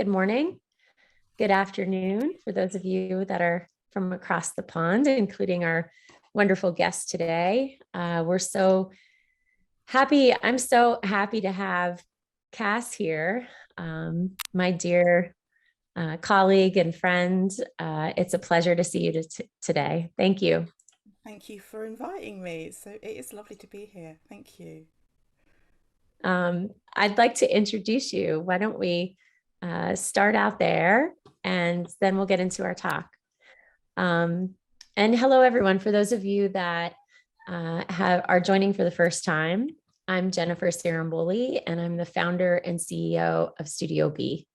good morning, good afternoon for those of you that are from across the pond, including our wonderful guest today. We're so happy. I'm so happy to have Cass here, my dear colleague and friend. It's a pleasure to see you today. Thank you. Thank you for inviting me. It is lovely to be here. Thank you. I'd like to introduce you. Why don't we start out there and then we'll get into our talk. And hello, everyone. For those of you that are joining for the first time, I'm Jennifer Ciarimboli, and I'm the founder and CEO of Studio B.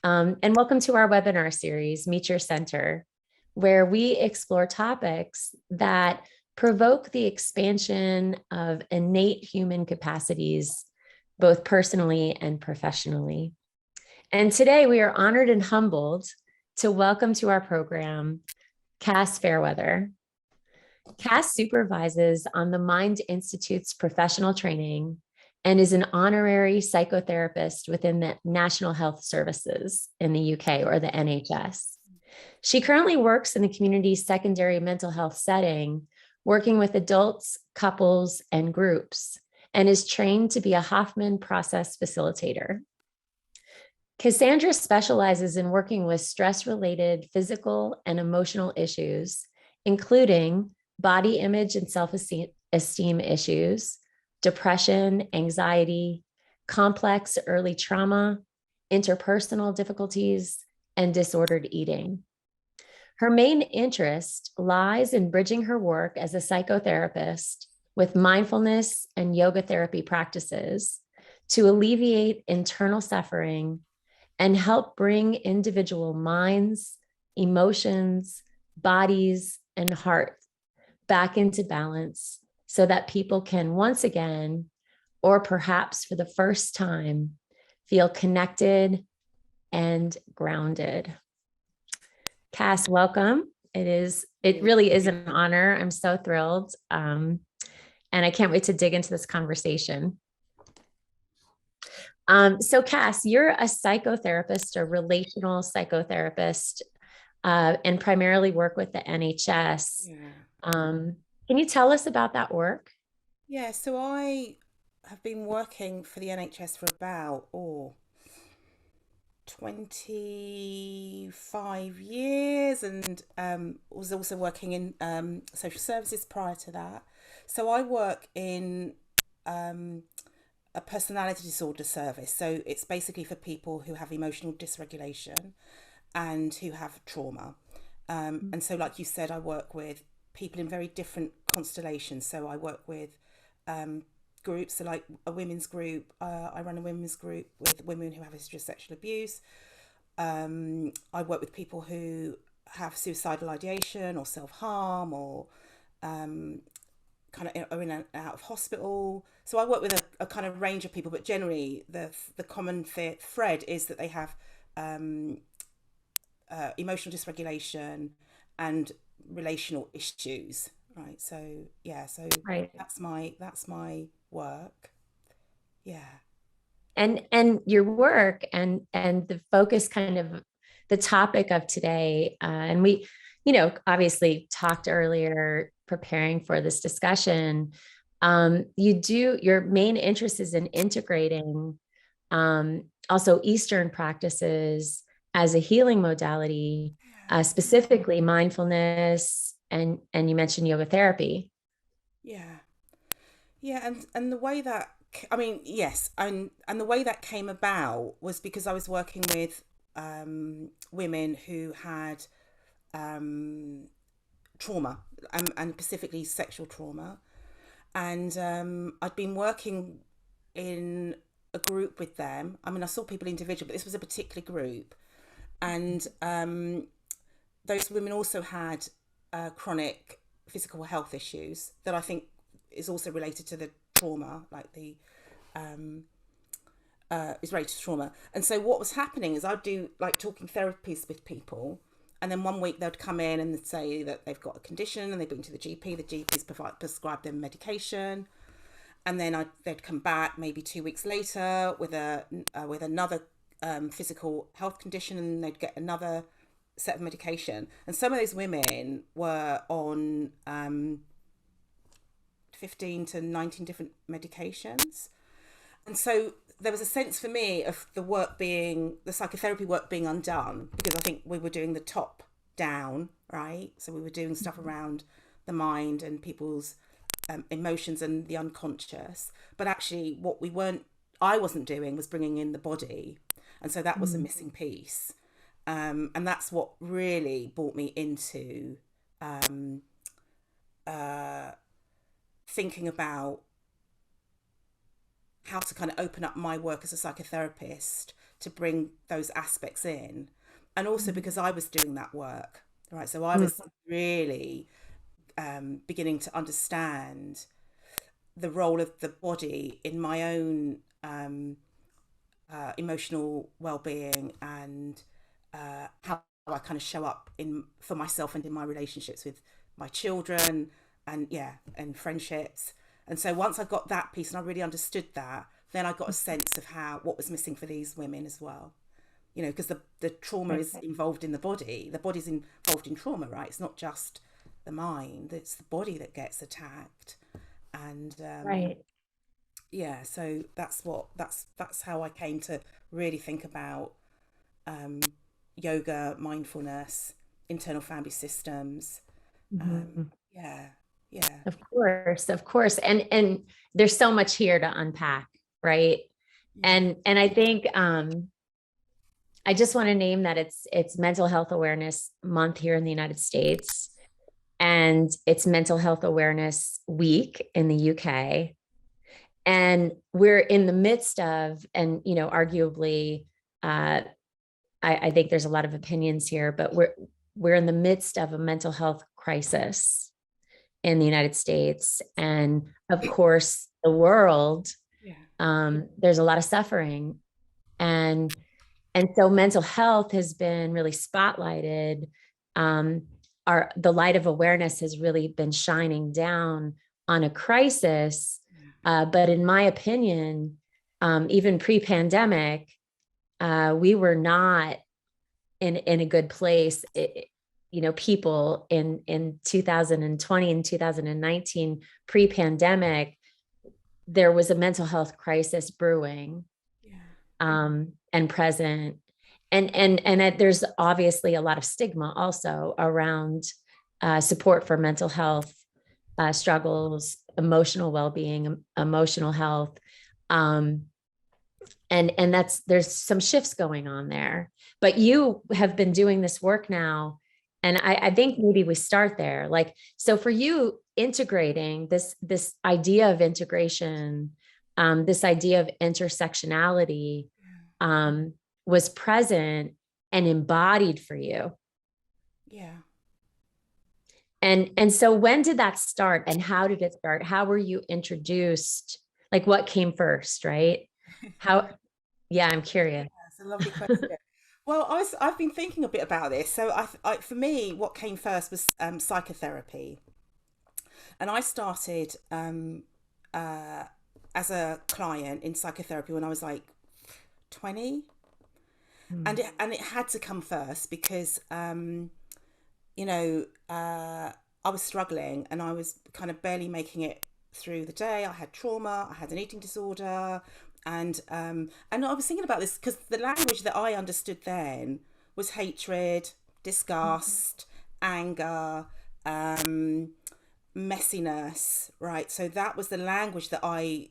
And welcome to our webinar series, Meet Your Center, where we explore topics that provoke the expansion of innate human capacities, both personally and professionally. And today we are honored and humbled to welcome to our program Cass Fairweather. Cass supervises on the Mind Institute's professional training and is an honorary psychotherapist within the National Health Services in the UK, or the NHS. She currently works in the community secondary mental health setting, working with adults, couples, and groups, and is trained to be a Hoffman Process facilitator. Cassandra specializes in working with stress-related physical and emotional issues, including body image and self-esteem issues, depression, anxiety, complex early trauma, interpersonal difficulties, and disordered eating. Her main interest lies in bridging her work as a psychotherapist with mindfulness and yoga therapy practices to alleviate internal suffering and help bring individual minds, emotions, bodies, and heart back into balance so that people can once again, or perhaps for the first time, feel connected and grounded. Cass, welcome. It really is an honor. I'm so thrilled. And I can't wait to dig into this conversation. So Cass, you're a psychotherapist, a relational psychotherapist, and primarily work with the NHS. Can you tell us about that work? Yeah, so I have been working for the NHS for about 25 years, and was also working in social services prior to that. So I work in a personality disorder service. So it's basically for people who have emotional dysregulation and who have trauma. And so, like you said, I work with people in very different constellations. So I work with groups, so like a women's group. I run a women's group with women who have a history of sexual abuse. I work with people who have suicidal ideation or self-harm, or kind of are in and out of hospital. So I work with a kind of range of people, but generally the common thread is that they have emotional dysregulation and relational issues. Right. So yeah. So Right. that's my work. Yeah. And your work and the focus, kind of the topic of today, and we, obviously talked earlier preparing for this discussion. Your main interest is in integrating also Eastern practices as a healing modality, specifically mindfulness, and you mentioned yoga therapy. Yeah. Yeah, and the way that, I mean, yes, and the way that came about was because I was working with women who had trauma, and specifically sexual trauma, and I'd been working in a group with them. I mean, I saw people individually, but this was a particular group, and those women also had chronic physical health issues that I think is also related to the trauma, like the is related to trauma. And so what was happening is I'd do like talking therapies with people, and then one week they'd come in and they'd say that they've got a condition, and they've been to the GP. The GP's prescribed them medication, and then they'd come back maybe 2 weeks later with another physical health condition, and they'd get another set of medication. And some of those women were on 15 to 19 different medications. And so there was a sense for me of the psychotherapy work being undone, because I think we were doing the top down, right? So we were doing stuff around the mind and people's emotions and the unconscious. But actually what I wasn't doing was bringing in the body. And so that was a missing piece. And that's what really brought me into thinking about how to kind of open up my work as a psychotherapist to bring those aspects in. And also because I was doing that work, right? So I was really beginning to understand the role of the body in my own emotional well-being, and how I kind of show up for myself and in my relationships with my children and friendships. And so once I got that piece and I really understood that, then I got a sense of what was missing for these women as well. You know, because the trauma is involved in the body. The body's involved in trauma, right? It's not just the mind, it's the body that gets attacked. And yeah, so that's how I came to really think about yoga, mindfulness, internal family systems. Of course. And there's so much here to unpack, right? And I think I just want to name that it's Mental Health Awareness Month here in the United States, and it's Mental Health Awareness Week in the UK. And we're in the midst of, and you know, arguably, I think there's a lot of opinions here, but we're in the midst of a mental health crisis in the United States, and of course the world. There's a lot of suffering, and so mental health has been really spotlighted. The light of awareness has really been shining down on a crisis, but in my opinion, even pre-pandemic, we were not in a good place. People in 2020 and 2019, pre-pandemic, there was a mental health crisis brewing, and present. And there's obviously a lot of stigma also around support for mental health struggles, emotional well-being, emotional health. And there's some shifts going on there, but you have been doing this work now. And I think maybe we start there. Like, so for you, integrating this idea of integration, this idea of intersectionality, was present and embodied for you. And so when did that start, and how did it start? How were you introduced? Like, what came first, right? I'm curious. That's a lovely question. Well, I've been thinking a bit about this. So for me, what came first was psychotherapy. And I started as a client in psychotherapy when I was like 20. And it had to come first because I was struggling and I was kind of barely making it through the day. I had trauma, I had an eating disorder, and I was thinking about this because the language that I understood then was hatred, disgust, anger, messiness, right? So that was the language that I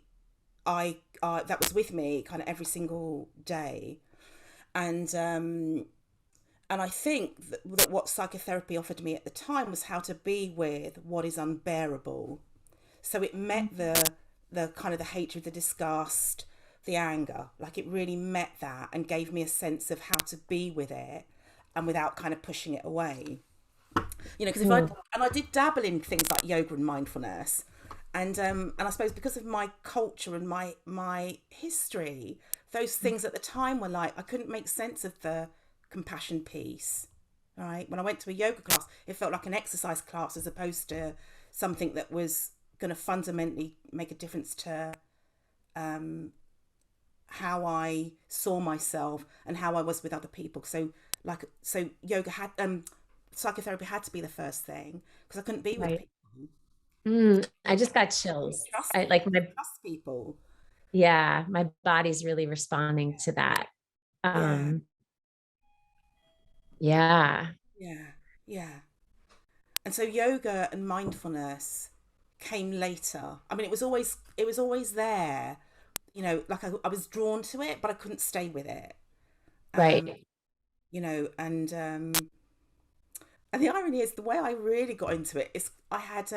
that was with me kind of every single day. And I think that what psychotherapy offered me at the time was how to be with what is unbearable. So it met the kind of the hatred, the disgust, the anger. Like, it really met that and gave me a sense of how to be with it and without kind of pushing it away. You know, because I did dabble in things like yoga and mindfulness, and I suppose because of my culture and my history, those things at the time were like, I couldn't make sense of the compassion piece, right? When I went to a yoga class, it felt like an exercise class as opposed to something that was going to fundamentally make a difference to how I saw myself and how I was with other people. So yoga had psychotherapy had to be the first thing because I couldn't be with Right. people. I just got I couldn't chills. trust I I like couldn't trust people. yeah, my body's really responding to that. Yeah, Um, yeah, yeah, yeah. And so yoga and mindfulness came later. I mean, it was always there. Like I was drawn to it, but I couldn't stay with it. Um, right. and the irony is the way I really got into it is I had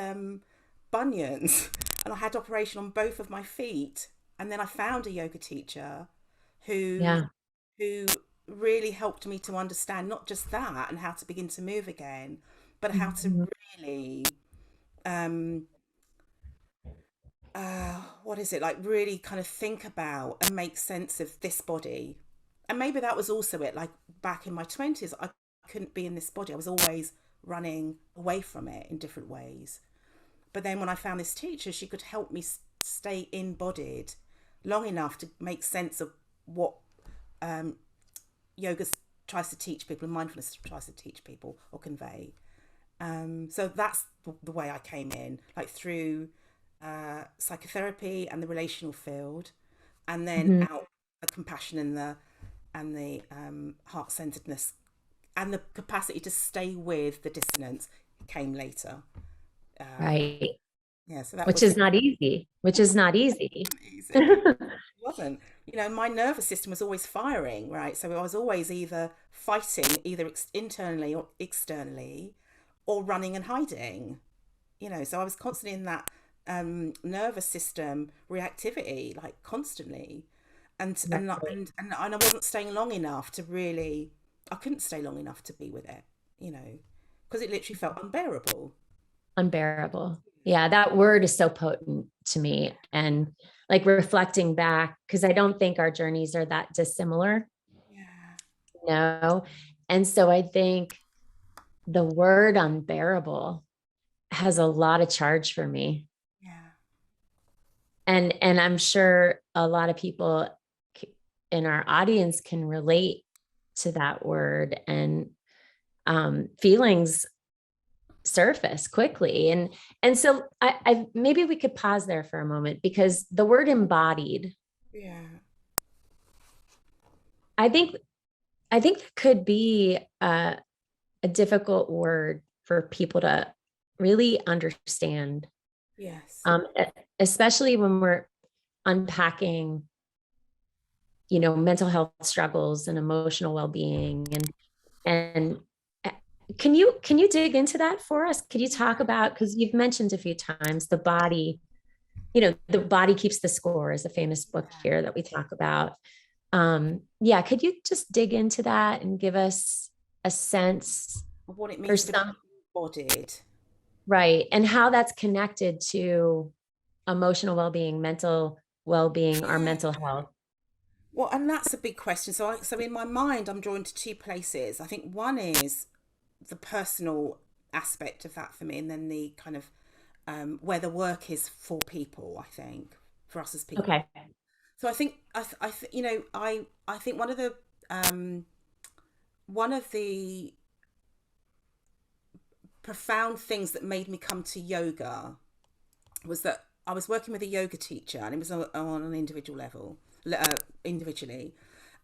bunions and I had operation on both of my feet, and then I found a yoga teacher who Yeah. who really helped me to understand not just that and how to begin to move again, but how to Mhm. really um what is it, like, really kind of think about and make sense of this body. And maybe that was also it, like back in my 20s I couldn't be in this body. I was always running away from it in different ways. But then when I found this teacher, she could help me stay embodied long enough to make sense of what um, yoga tries to teach people and mindfulness tries to teach people or convey. So that's the way I came in, like through psychotherapy and the relational field, and then Mhm. out the compassion and the heart centeredness and the capacity to stay with the dissonance came later. Right. Yeah, so that Which was is not easy, which is not easy. easy. Wasn't. My nervous system was always firing, right? So I was always either fighting, either internally or externally, or running and hiding. So I was constantly in that nervous system reactivity, like constantly, and I wasn't staying long enough to really. I couldn't stay long enough to be with it, because it literally felt unbearable. Unbearable. Yeah, that word is so potent to me. And like reflecting back, because I don't think our journeys are that dissimilar, Yeah, no. And so I think the word unbearable has a lot of charge for me. yeah, And I'm sure a lot of people in our audience can relate to that word, and feelings surface quickly. And so I maybe we could pause there for a moment, because the word embodied, yeah, i think I think could be a difficult word for people to really understand, yes, um, especially when we're unpacking, mental health struggles and emotional well-being, and uh, can you dig into that for us? Could you talk about, because you've mentioned a few times the body, the body keeps the score is a famous book here that we talk about. Yeah, could you just dig into that and give us a sense what it for means to be some, embodied. right, and how that's connected to emotional well-being, mental well-being, our Yeah. mental health? Well, and that's a big question. So in my mind, I'm drawn to two places. I think one is the personal aspect of that for me, and then the kind of where the work is for people. I think for us as people. Okay. So I think I think um, one of the profound things that made me come to yoga was that I was working with a yoga teacher, and it was on an individual level, individually,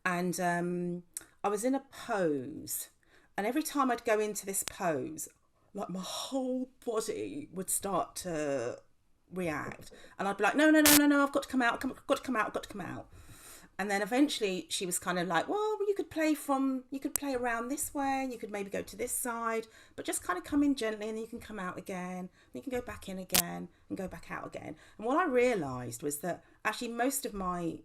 and I was in a pose, and every time I'd go into this pose, like my whole body would start to react, and I'd be like, no, no, no, no, no, I've got to come out, I've got to come out, I've got to come out. And then eventually she was kind of like, well, you could play around this way, and you could maybe go to this side, but just kind of come in gently, and then you can come out again, and you can go back in again and go back out again. And what I realized was that actually most of my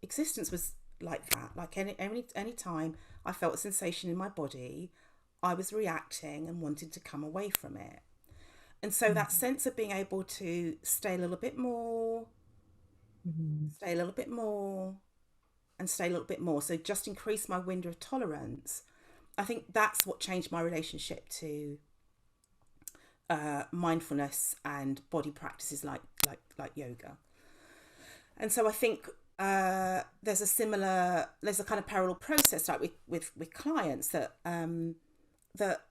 existence was like that. Like any time I felt a sensation in my body, I was reacting and wanted to come away from it. And so that sense of being able to stay a little bit more, Mhm. stay a little bit more, and stay a little bit more. So just increase my window of tolerance. I think that's what changed my relationship to mindfulness and body practices like yoga. And so I think there's a kind of parallel process, like with clients, that that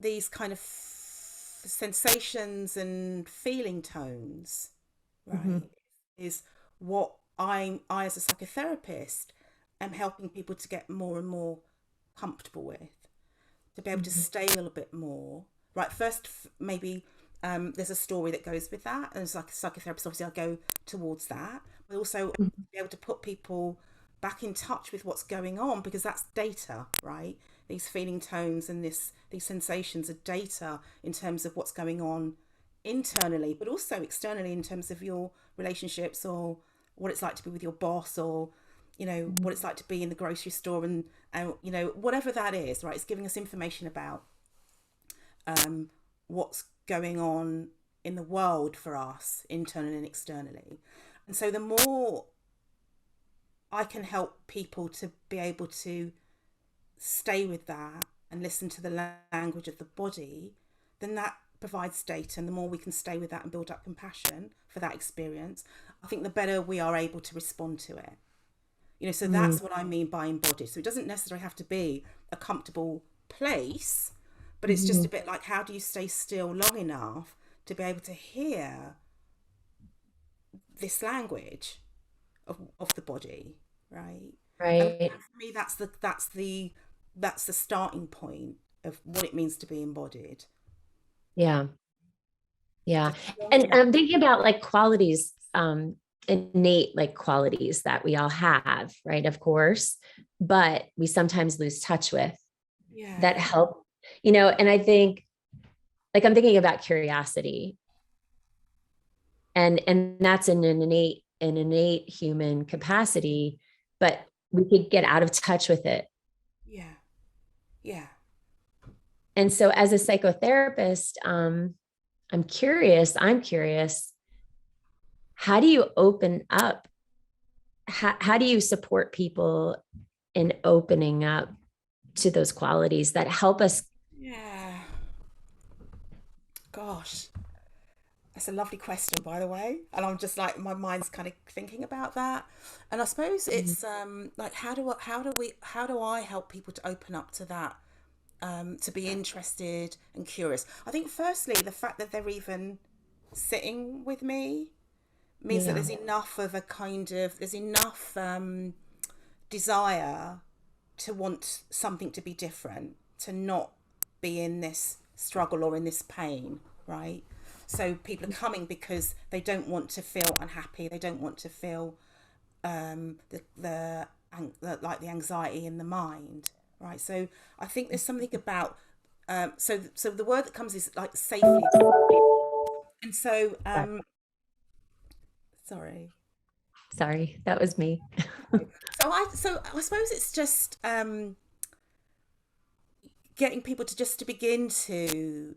these kind of sensations and feeling tones, Mm-hmm. right, is what I as a psychotherapist am helping people to get more and more comfortable with, to be able to Mm-hmm. stay a little bit more. Right, first, maybe there's a story that goes with that. And as like a psychotherapist, obviously, I go towards that. But also be able to put people back in touch with what's going on, because that's data, right? These feeling tones and these sensations are data in terms of what's going on internally, but also externally in terms of your relationships, or what it's like to be with your boss, or what it's like to be in the grocery store, and whatever that is, right? It's giving us information about what's going on in the world for us, internally and externally. And so the more I can help people to be able to stay with that and listen to the language of the body, then that provides data. And the more we can stay with that and build up compassion for that experience, I think the better we are able to respond to it. So Mm-hmm. that's what I mean by embodied. So it doesn't necessarily have to be a comfortable place, but it's just Mm-hmm. a bit like, how do you stay still long enough to be able to hear this language of the body, right? And Right. for me, that's the starting point of what it means to be embodied. Yeah. Yeah. Just long And enough. I'm thinking about like qualities, innate like qualities that we all have, right? Of course, but we sometimes lose touch with that Yeah, help, and I think like I'm thinking about curiosity, and that's an innate human capacity, but we could get out of touch with it. yeah, yeah, And so as a psychotherapist, I'm curious, how do you open up? How do you support people in opening up to those qualities that help us? yeah. Gosh, that's a lovely question, by the way. And I'm just like, my mind's kind of thinking about that. And I suppose it's like, how do I help people to open up to that, to be interested and curious? I think firstly, the fact that they're even sitting with me means that Yeah. there's enough desire to want something to be different, to not be in this struggle or in this pain, right? So people are coming because they don't want to feel unhappy. They don't want to feel like the anxiety in the mind, right? So I think there's something about so the word that comes is like safely, and so sorry. Sorry, that was me. So I suppose it's just getting people to just to begin to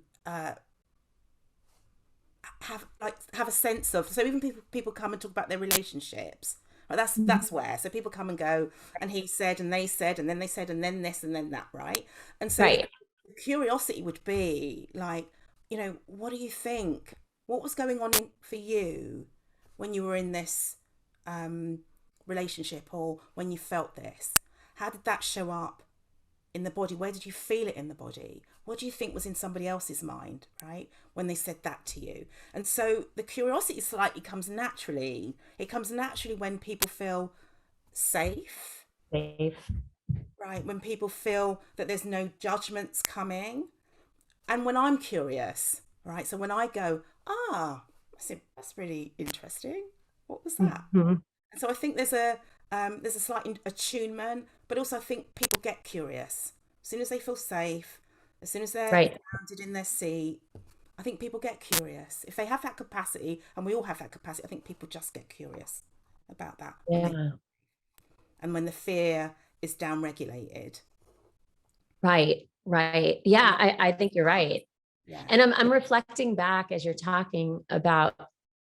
have a sense of. So even people come and talk about their relationships, right? That's where. So people come and go, and he said, and they said, and then they said, and then this, and then that, right? And so Right. curiosity would be like, what do you think? What was going on for you when you were in this um, relationship, or when you felt this? How did that show up in the body? Where did you feel it in the body? What do you think was in somebody else's mind, right, when they said that to you? And so the curiosity slightly comes naturally. It comes naturally when people feel safe, Safe. right? When people feel that there's no judgments coming. And when I'm curious, right? So when I go, that's really interesting. What was that? Mhm. And so I think there's a slight attunement, but also I think people get curious as soon as they feel safe, as soon as they're Right. grounded in their seat. I think people get curious if they have that capacity, and we all have that capacity. I think people just get curious about that Yeah. when the fear is down regulated. Right. Right. And Yeah, that, I think you're right. yeah, And I'm reflecting back as you're talking about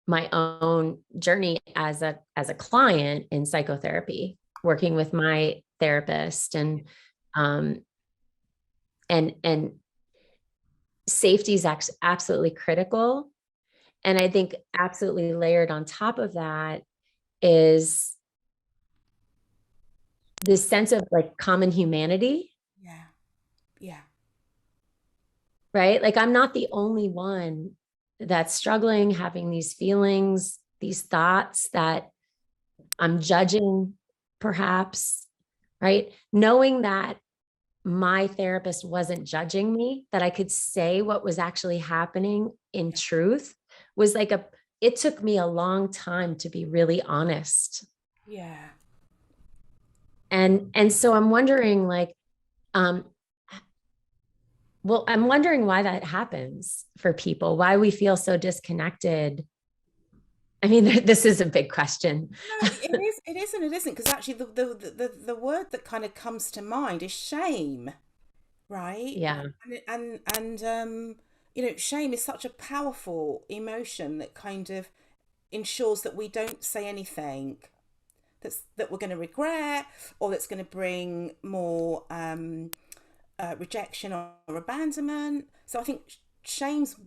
my own journey as a client in psychotherapy, working with my therapist, um and safety is absolutely critical. And I think absolutely layered on top of that is this sense of like common humanity, Yeah. Yeah. right? Like I'm not the only one that's struggling, having these feelings, these thoughts that I'm judging, perhaps, right? Knowing that my therapist wasn't judging me, that I could say what was actually happening in truth was like it took me a long time to be really honest. Yeah. And so I'm wondering like, um, well, I'm wondering why that happens for people, why we feel so disconnected. I mean, this is a big question. No, it is. It is and it isn't, because actually the word that kind of comes to mind is shame, right? Yeah. And shame is such a powerful emotion that kind of ensures that we don't say anything that we're going to regret, or that's going to bring more rejection or abandonment. So I think shame's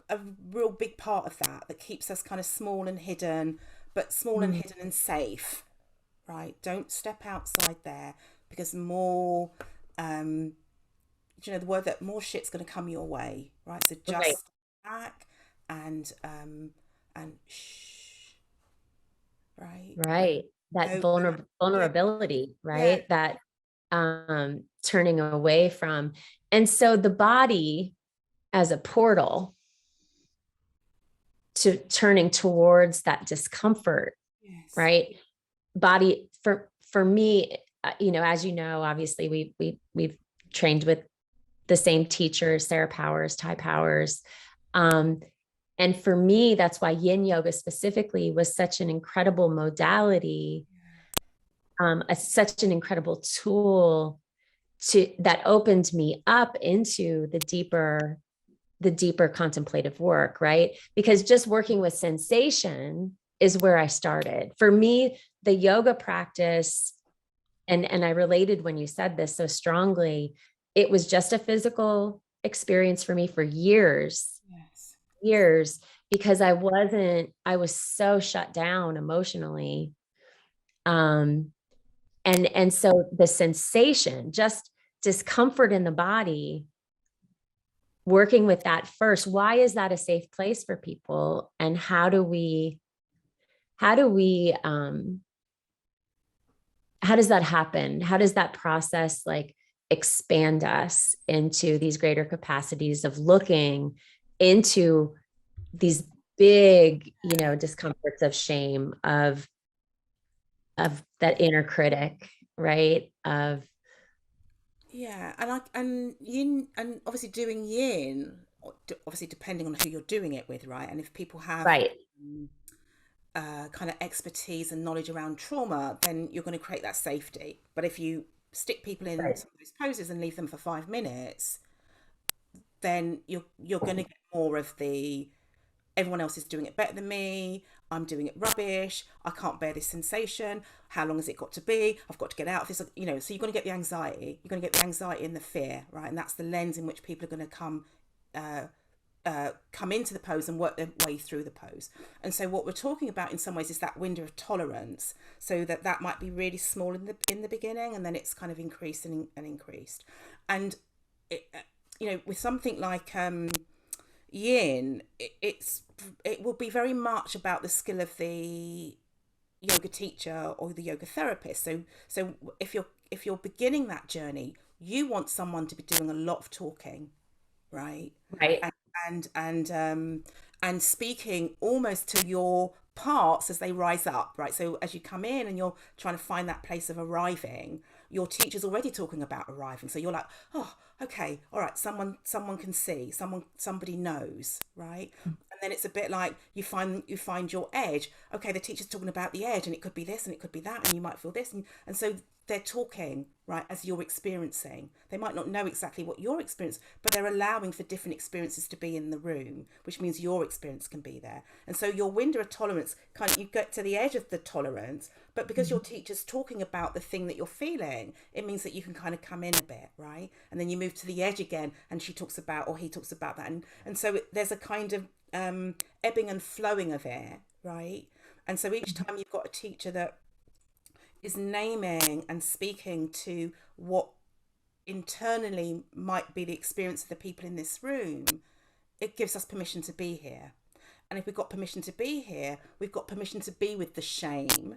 a real big part of that keeps us kind of small and hidden, but small and Mm, hidden and safe, right? Don't step outside there, because more, the word that more shit's going to come your way, right? So right. just back and shh, right? Right. That No, yeah, vulnerability, yeah, right? That turning away from. And so the body as a portal to turning towards that discomfort, yes, right? Body for me, as you know, obviously we've trained with the same teachers, Sarah Powers, Ty Powers. Um, and for me, that's why yin yoga specifically was such an incredible modality, such an incredible tool that opened me up into the deeper contemplative work, right? Because just working with sensation is where I started. For me, the yoga practice, and I related when you said this so strongly, it was just a physical experience for me for yes, years, because I was so shut down emotionally. Um, and so the sensation, just discomfort in the body, working with that first, why is that a safe place for people, and how do we how does that happen, how does that process like expand us into these greater capacities of looking into these big discomforts of shame, of that inner critic, right? Of yeah. And yin, and obviously doing yin, obviously depending on who you're doing it with, right? And if people have right, um, kind of expertise and knowledge around trauma, then you're going to create that safety. But if you stick people in right, some of those poses and leave them for 5 minutes, then you're going to get more of the everyone else is doing it better than me. I'm doing it rubbish. I can't bear this sensation. How long has it got to be? I've got to get out of this. So you're going to get the anxiety. You're going to get the anxiety and the fear, right? And that's the lens in which people are going to come into the pose and work their way through the pose. And so what we're talking about in some ways is that window of tolerance, so that might be really small in the beginning, and then it's kind of increased and increased. And it, with something like yin, it will be very much about the skill of the yoga teacher or the yoga therapist. So if you're beginning that journey, you want someone to be doing a lot of talking, right? right, and and speaking almost to your parts as they rise up, right? So as you come in and you're trying to find that place of arriving, your teacher's already talking about arriving, so you're like, oh, okay, all right, someone can see, somebody knows, right? And then it's a bit like you find your edge. Okay, the teacher's talking about the edge, and it could be this and it could be that, and you might feel this, and so they're talking, right, as you're experiencing. They might not know exactly what you're experiencing, but they're allowing for different experiences to be in the room, which means your experience can be there. And so your window of tolerance, kind of, you get to the edge of the tolerance, but because your teacher's talking about the thing that you're feeling, it means that you can kind of come in a bit, right? And then you move to the edge again, and she talks about, or he talks about that. And so there's a kind of ebbing and flowing of air, right? And so each time you've got a teacher that is naming and speaking to what internally might be the experience of the people in this room, it gives us permission to be here. And if we've got permission to be here, we've got permission to be with the shame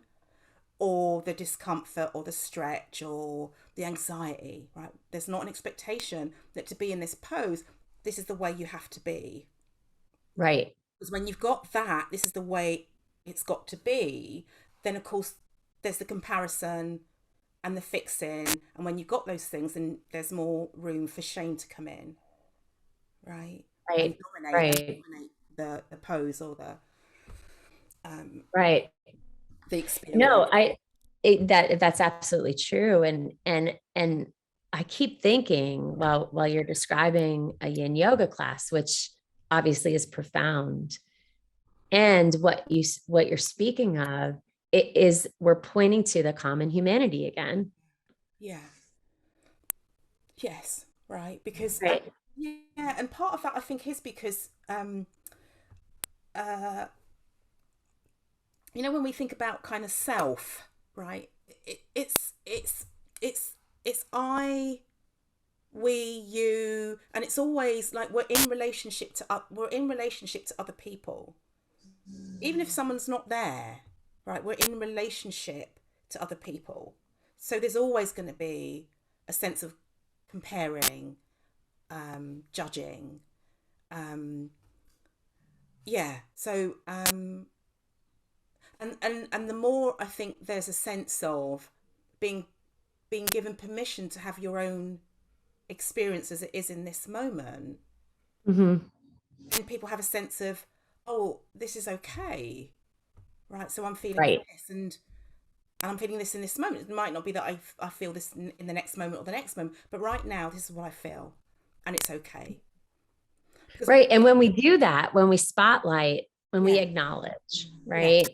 or the discomfort or the stretch or the anxiety, right? There's not an expectation that to be in this pose, this is the way you have to be. Right. Because when you've got that, this is the way it's got to be, then of course there's the comparison and the fixing. And when you've got those things, then there's more room for shame to come in, right? And Right. Right. dominate the pose or Right. the No, experience. that's absolutely true. And I keep thinking, well, while you're describing a yin yoga class, which obviously is profound, and what you're speaking of, it is we're pointing to the common humanity again. Yeah. Yes. Right. Because Right. yeah, and part of that I think is because uh, when we think about kind of self, right? It's it's I, we, you, and it's always like we're in relationship to other people, even if someone's not there, right? We're in relationship to other people, so there's always going to be a sense of comparing, judging, um, yeah. So and the more I think there's a sense of being given permission to have your own experience as it is in this moment, Mm-hmm. then people have a sense of, oh, this is okay, right? So I'm feeling Right. this, and I'm feeling this in this moment. It might not be that I feel this in the next moment or the next moment, but right now this is what I feel, and it's okay. Because Right. And when we do that, when we spotlight, when we yeah, acknowledge, yeah, right,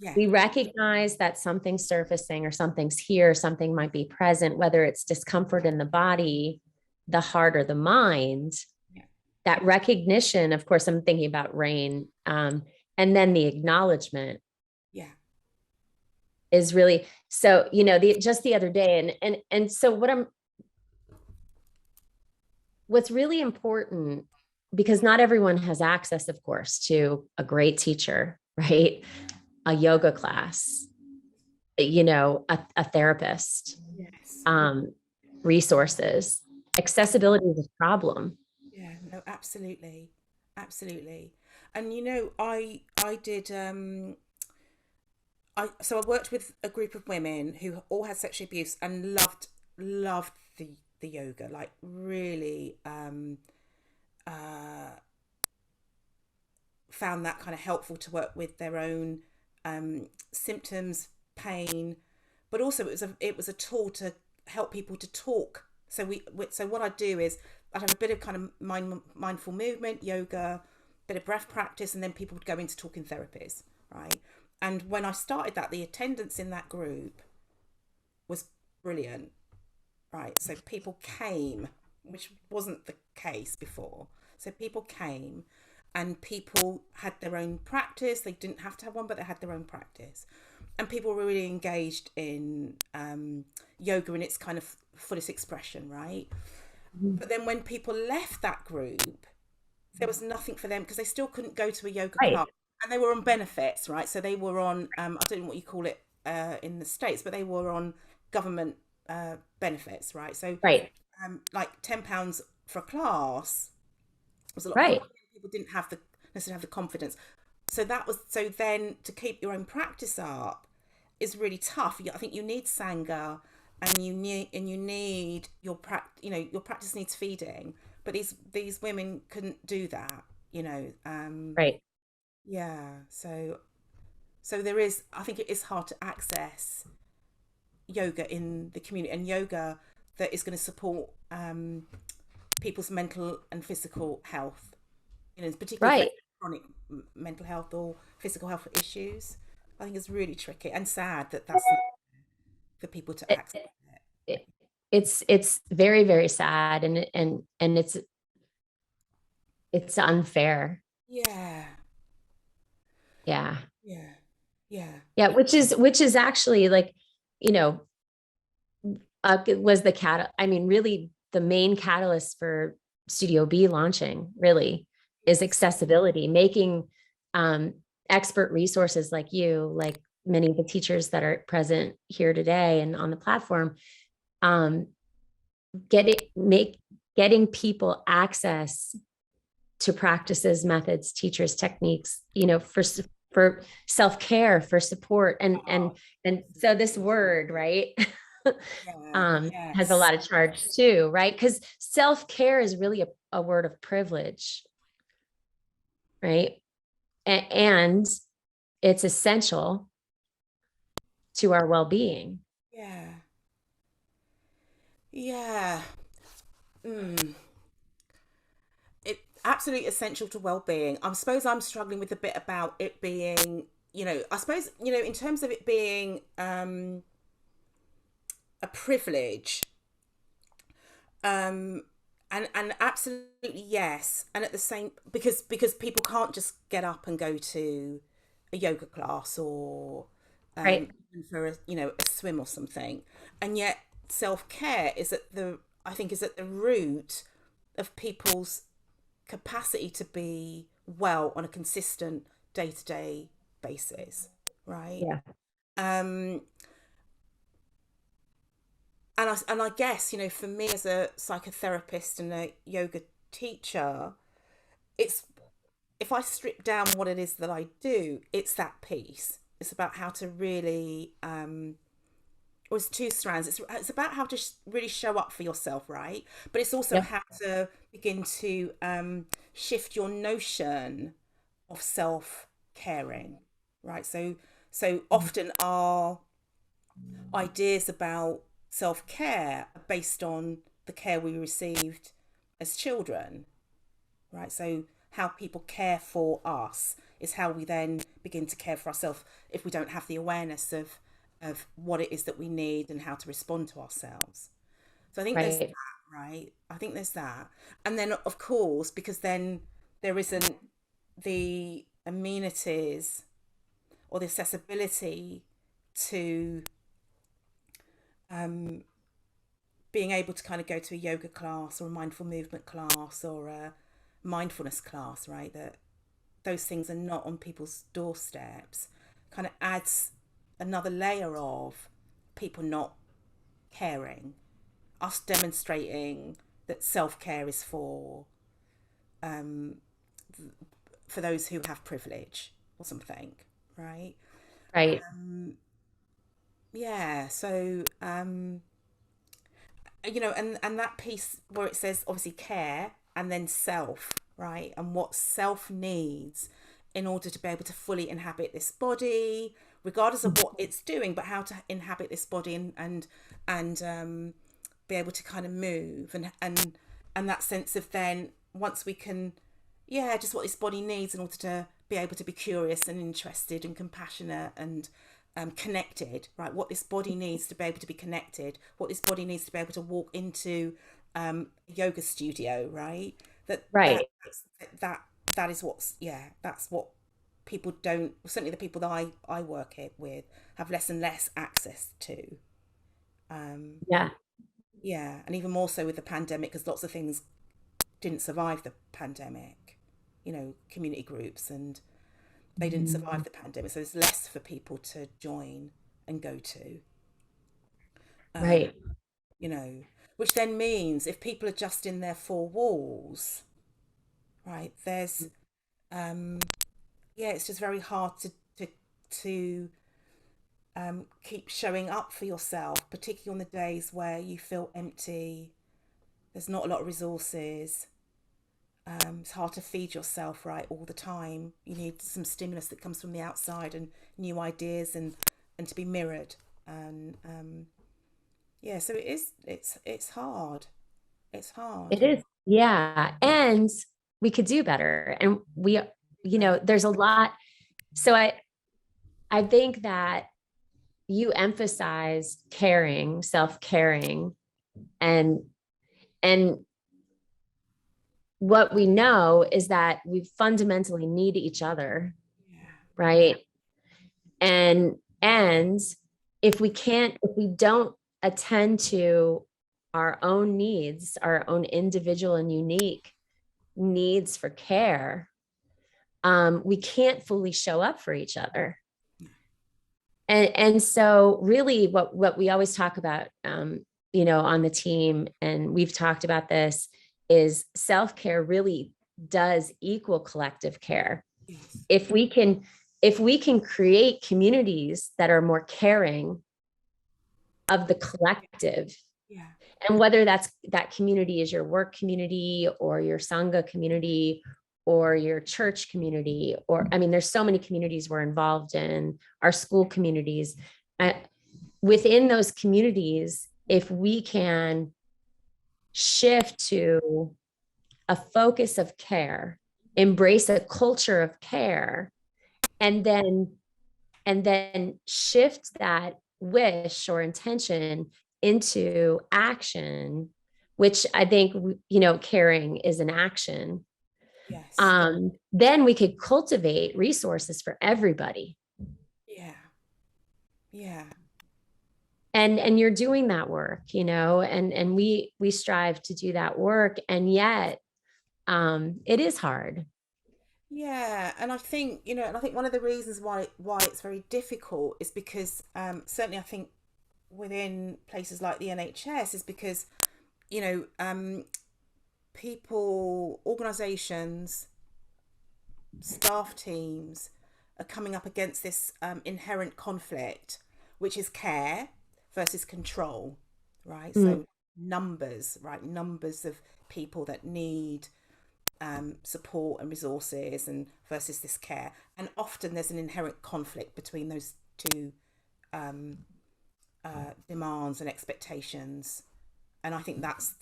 yeah, we recognize that something's surfacing or something's here, something might be present, whether it's discomfort in the body, the heart, or the mind. yeah, That recognition, of course, I'm thinking about rain, and then the acknowledgement yeah, is really so. Just the other day, and so what's really important, because not everyone has access, of course, to a great teacher, right? A yoga class, a therapist, yes, um, resources. Accessibility is a problem. yeah, no, absolutely, absolutely. And I did I worked with a group of women who all had sexual abuse and loved the yoga, like really uh found that kind of helpful to work with their own symptoms, pain, but also it was a tool to help people to talk. So what I do is I'd have a bit of kind of mindful movement, yoga, bit of breath practice, and then people would go into talking therapies, right? And when I started that, the attendance in that group was brilliant, right? So people came, which wasn't the case before. So people came and people had their own practice. They didn't have to have one, but they had their own practice. And people were really engaged in yoga in its kind of fullest expression, right? But then when people left that group, there was nothing for them because they still couldn't go to a yoga Right. class. And they were on benefits, right? So they were on, I don't know what you call it in the States, but they were on government benefits, right? So Right. like £10 for a class was a lot of money. Right. People didn't have the necessarily have the confidence. So then to keep your own practice up is really tough. I think you need sangha, and you need your practice needs feeding. But these women couldn't do that. Right. Yeah. So there is. I think it is hard to access yoga in the community, and yoga that is going to support people's mental and physical health, particularly if they Right. have chronic mental health or physical health issues. I think it's really tricky and sad that that's not for people to It, access it. it, it's very, very sad, and it's unfair. Yeah, Yeah. yeah, yeah, Yeah, which is actually like you know, was really the main catalyst for Studio B launching really is accessibility, making expert resources like you, like many of the teachers that are present here today and on the platform, getting people access to practices, methods, teachers, techniques, for self-care, for support. And so this word, right? Has a Yes. lot of charge too, right? Because self-care is really a word of privilege, right? And it's essential to our well-being. Yeah. Yeah. Mm. It absolutely essential to well-being. I suppose I'm struggling with a bit about it being, I suppose, in terms of it being a privilege. And absolutely yes, and at the same, because people can't just get up and go to a yoga class or Right. for a swim or something, and yet self-care is at the I think is at the root of people's capacity to be well on a consistent day-to-day basis, right? Yeah. um and I guess, for me as a psychotherapist and a yoga teacher, it's if I strip down what it is that I do, it's that piece. It's about how to really, or it's two strands. It's about how to really show up for yourself, right? But it's also Yep. how to begin to shift your notion of self caring, right? So often our ideas about self care are based on the care we received as children, right? So how people care for us is how we then begin to care for ourselves if we don't have the awareness of what it is that we need and how to respond to ourselves. So I think there's Right. that, right? I think there's that. And then of course, because then there isn't the amenities or the accessibility to um, being able to kind of go to a yoga class or a mindful movement class or a mindfulness class, right? That those things are not on people's doorsteps, kind of adds another layer of people not caring, us demonstrating that self-care is um, for those who have privilege or something, right? Right. Yeah, so and that piece where it says obviously care and then self, right? And what self needs in order to be able to fully inhabit this body, regardless of what it's doing, but how to inhabit this body and be able to kind of move and that sense of then once we can, yeah, just what this body needs in order to be able to be curious and interested and compassionate and connected, right? What this body needs to be able to be connected, what this body needs to be able to walk into a yoga studio, right? That that Right. that that is what's that's what people don't. Certainly, the people that I work it with have less and less access to. Um, Yeah. yeah, and even more so with the pandemic, because lots of things didn't survive the pandemic. Community groups and they didn't survive the pandemic, so there's less for people to join and go to. Um, Right. you know, which then means if people are just in their four walls, right? There's it's just very hard to keep showing up for yourself, particularly on the days where you feel empty. There's not a lot of resources. It's hard to feed yourself right all the time. You need some stimulus that comes from the outside and new ideas and to be mirrored. And yeah, so it is. It's hard. It's hard. It is. Yeah. And we could do better. And there's a lot. So I think that you emphasize caring, self-caring, and and what we know is that we fundamentally need each other, Yeah. right? And if we don't attend to our own needs, our own individual and unique needs for care, we can't fully show up for each other. And so really what we always talk about, on the team, and we've talked about this, is self-care really does equal collective care. Yes. If we can create communities that are more caring of the collective, Yeah. and whether that community is your work community or your Sangha community or your church community, or, I mean, there's so many communities we're involved in, our school communities. Within those communities, if we can shift to a focus of care, embrace a culture of care, and then shift that wish or intention into action, which I think, caring is an action. Yes. Then we could cultivate resources for everybody. Yeah. Yeah. And you're doing that work, and we strive to do that work. And yet, it is hard. Yeah, and I think, one of the reasons why it's very difficult is because certainly I think within places like the NHS is because, people, organisations, staff teams are coming up against this inherent conflict, which is care versus control, right? So numbers, right? Numbers of people that need support and resources, and versus this care, and often there's an inherent conflict between those two demands and expectations, and I think that's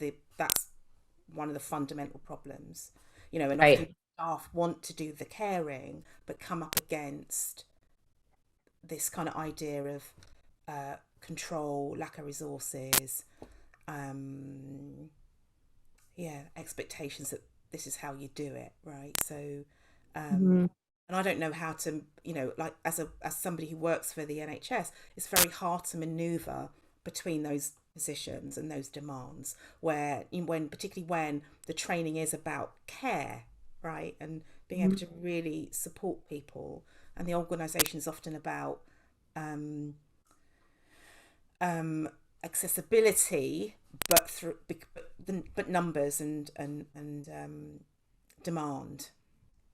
one of the fundamental problems, and Right. often staff want to do the caring but come up against this kind of idea of control, lack of resources, expectations that this is how you do it, right? So and I don't know how to, like as somebody who works for the NHS, it's very hard to maneuver between those positions and those demands, particularly when the training is about care, right, and being able to really support people, and the organisation is often about accessibility, but numbers and demand.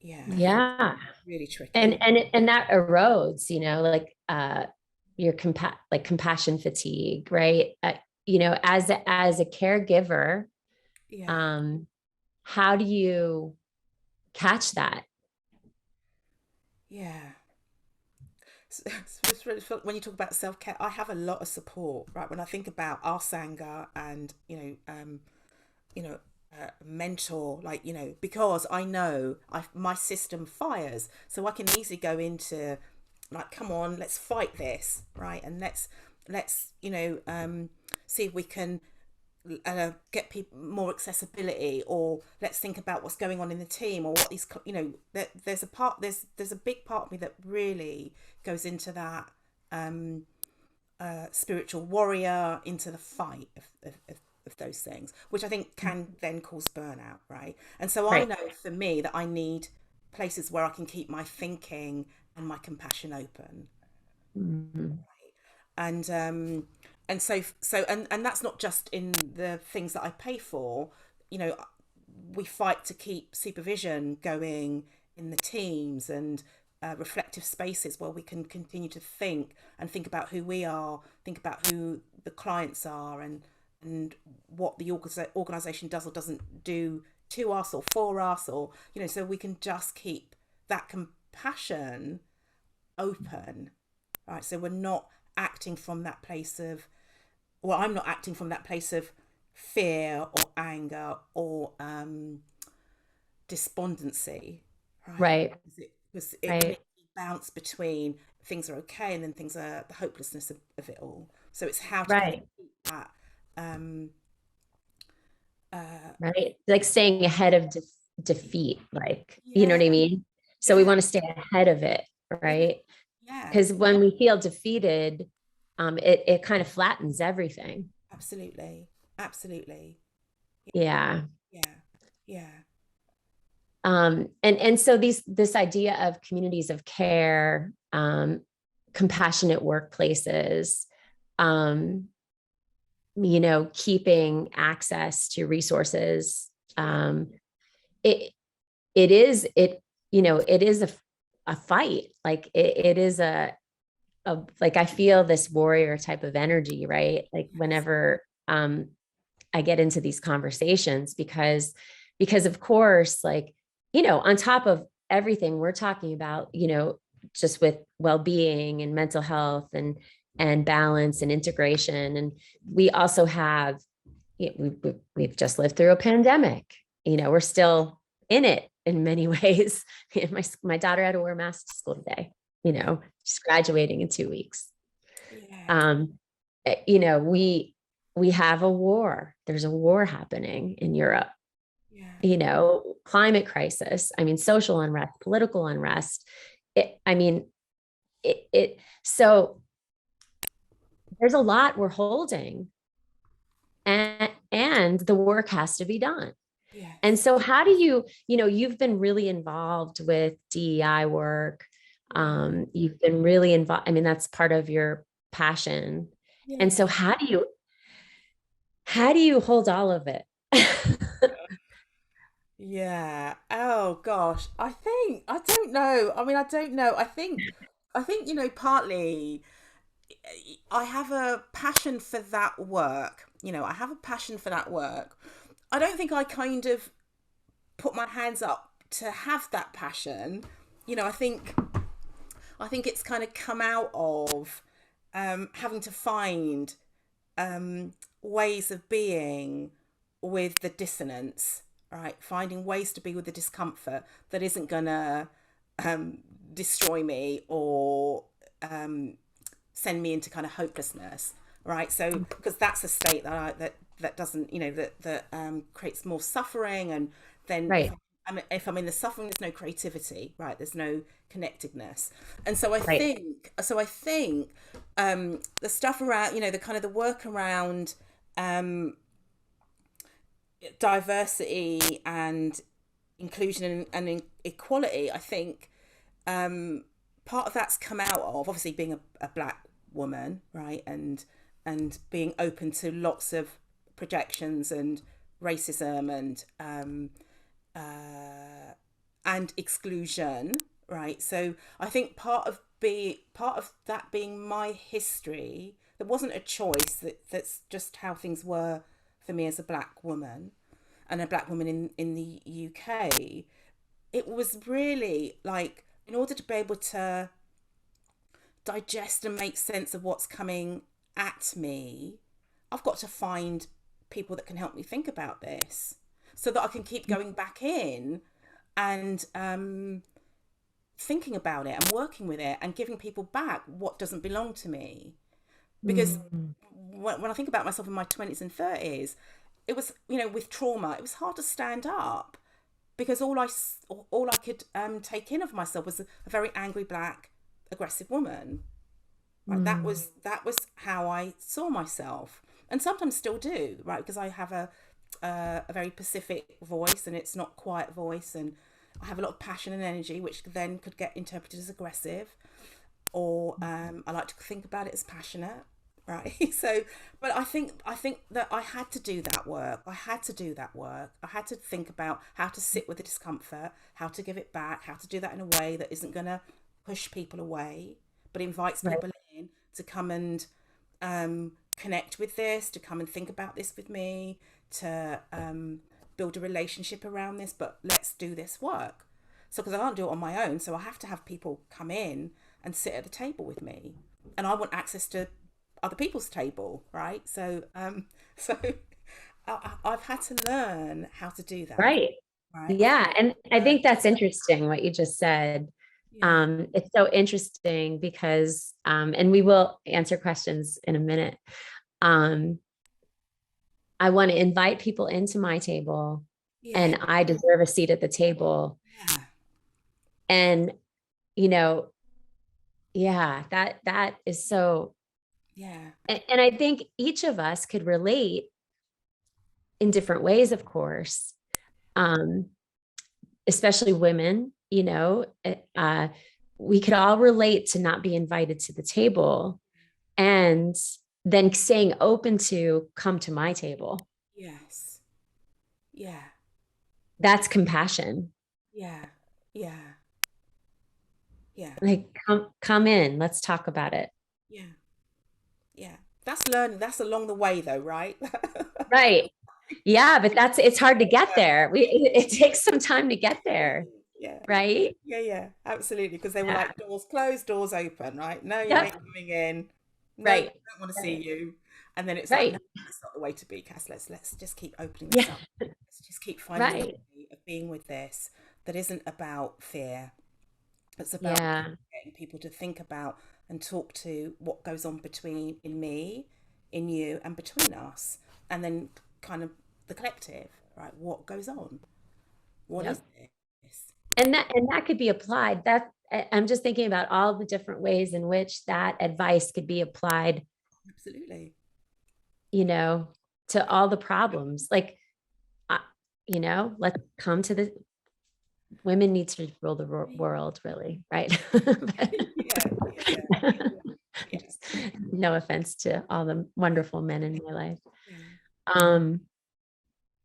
Yeah. Really tricky. And that erodes, your compassion fatigue, right? As a caregiver, how do you catch that? Yeah. It's really, when you talk about self-care, I have a lot of support, right? When I think about our Sangha and mentor, like, because I know my system fires, so I can easily go into like, come on, let's fight this, right? And let's see if we can get people more accessibility, or let's think about what's going on in the team, or what these, there's a big part of me that really goes into that spiritual warrior, into the fight of those things, which I think can then cause burnout, right? And so I know for me that I need places where I can keep my thinking and my compassion open. And and that's not just in the things that I pay for. We fight to keep supervision going in the teams, and reflective spaces where we can continue to think about who we are, think about who the clients are, and what the organisation does or doesn't do to us or for us, or so we can just keep that compassion open, right? So we're not acting from that place of, well, I'm not acting from that place of fear or anger or despondency, right? Because it can bounce between things are okay and then things are the hopelessness of it all. So it's how to kind of keep that right, like staying ahead of defeat, like, you know what I mean? So we want to stay ahead of it, right? Yeah. Because when we feel defeated, it kind of flattens everything. Absolutely. Absolutely. Yeah. Yeah. Yeah. And so this idea of communities of care, compassionate workplaces, um, keeping access to resources, Yeah. it it is it it is a fight. Like it is like I feel this warrior type of energy, right? Like Yes. whenever I get into these conversations, because of course, like, on top of everything we're talking about, just with well-being and mental health and balance and integration. And we also have, we've just lived through a pandemic. We're still in it in many ways. My daughter had to wear a mask to school today. She's graduating in 2 weeks. Yeah. Um, we have a war. There's a war happening in Europe. Yeah. Climate crisis. I mean, social unrest, political unrest. I mean, so there's a lot we're holding, and the work has to be done. And Yes. so how do you've been really involved with DEI work. Yeah. You've been really involved. I mean, that's part of your passion. And so Yeah. how do you hold all of it? Yeah. Oh gosh. I don't know. I mean, I don't know. I think, partly I have a passion for that work. I have a passion for that work. I don't think I kind of put my hands up to have that passion. I think it's kind of come out of having to find ways of being with the dissonance, right? Finding ways to be with the discomfort that isn't gonna um, destroy me or send me into kind of hopelessness, right? So because that's a state that doesn't, that creates more suffering, and then Right, if I'm in the suffering, there's no creativity, right? There's no connectedness. And so I right, think the stuff around, the kind of the work around um, diversity and inclusion and equality, I think part of that's come out of obviously being a black woman, right? And being open to lots of projections and racism and exclusion, right? So I think part of that being my history, there wasn't a choice. That's just how things were for me as a black woman, and a black woman in the UK. It was really like, in order to be able to digest and make sense of what's coming at me, I've got to find people that can help me think about this so that I can keep going back in and thinking about it and working with it and giving people back what doesn't belong to me. Because mm, when I think about myself in my 20s and 30s, it was, with trauma, it was hard to stand up because all I could take in of myself was a very angry, black, aggressive woman. Right, mm. that was how I saw myself, and sometimes still do. Right, because I have a very Pacific voice, and it's not quiet voice, and I have a lot of passion and energy, which then could get interpreted as aggressive, or I like to think about it as passionate. Right. So, but I think that I had to do that work. I had to do that work. I had to think about how to sit with the discomfort, how to give it back, how to do that in a way that isn't going to push people away, but invites Right, people in to come and connect with this, to come and think about this with me, to build a relationship around this. But let's do this work. So, because I can't do it on my own, so I have to have people come in and sit at the table with me, and I want access to other people's table, right? So, so I've had to learn how to do that, right. right? I've Yeah. And I learned, think that's interesting what you just said. yeah, It's so interesting because, and we will answer questions in a minute. Um, I want to invite people into my table, yeah, and I deserve a seat at the table. yeah, And, you know, yeah, that is so, Yeah. And I think each of us could relate in different ways, of course, um, especially women, we could all relate to not be invited to the table and then saying open to come to my table. Yes. Yeah. That's compassion. Yeah. Yeah. Yeah. Like, come in, let's talk about it. Yeah. Yeah. That's learning. That's along the way, though, right? Right. Yeah, but it's hard to get there. It takes some time to get there, Yeah. right? Yeah. Yeah. Absolutely. Because they were Yeah. like doors closed, doors open, right? No, you ain't Yep. coming in. No, we Right. don't want to see Right. you. And then it's like, no, Right. that's not the way to be, Cass. Let's just keep opening this Yeah. up. Let's just keep finding a Right. way of being with this that isn't about fear. It's about Yeah. getting people to think about and talk to what goes on between in me, in you, and between us, and then kind of the collective, right? What goes on? What is Yep. this? And that could be applied. I'm just thinking about all the different ways in which that advice could be applied, Absolutely. you know, to all the problems. Like, uh, let's come to the women need to rule the world, really, right? Yeah, yeah, yeah, Just, no offense to all the wonderful men in my life. yeah. Um,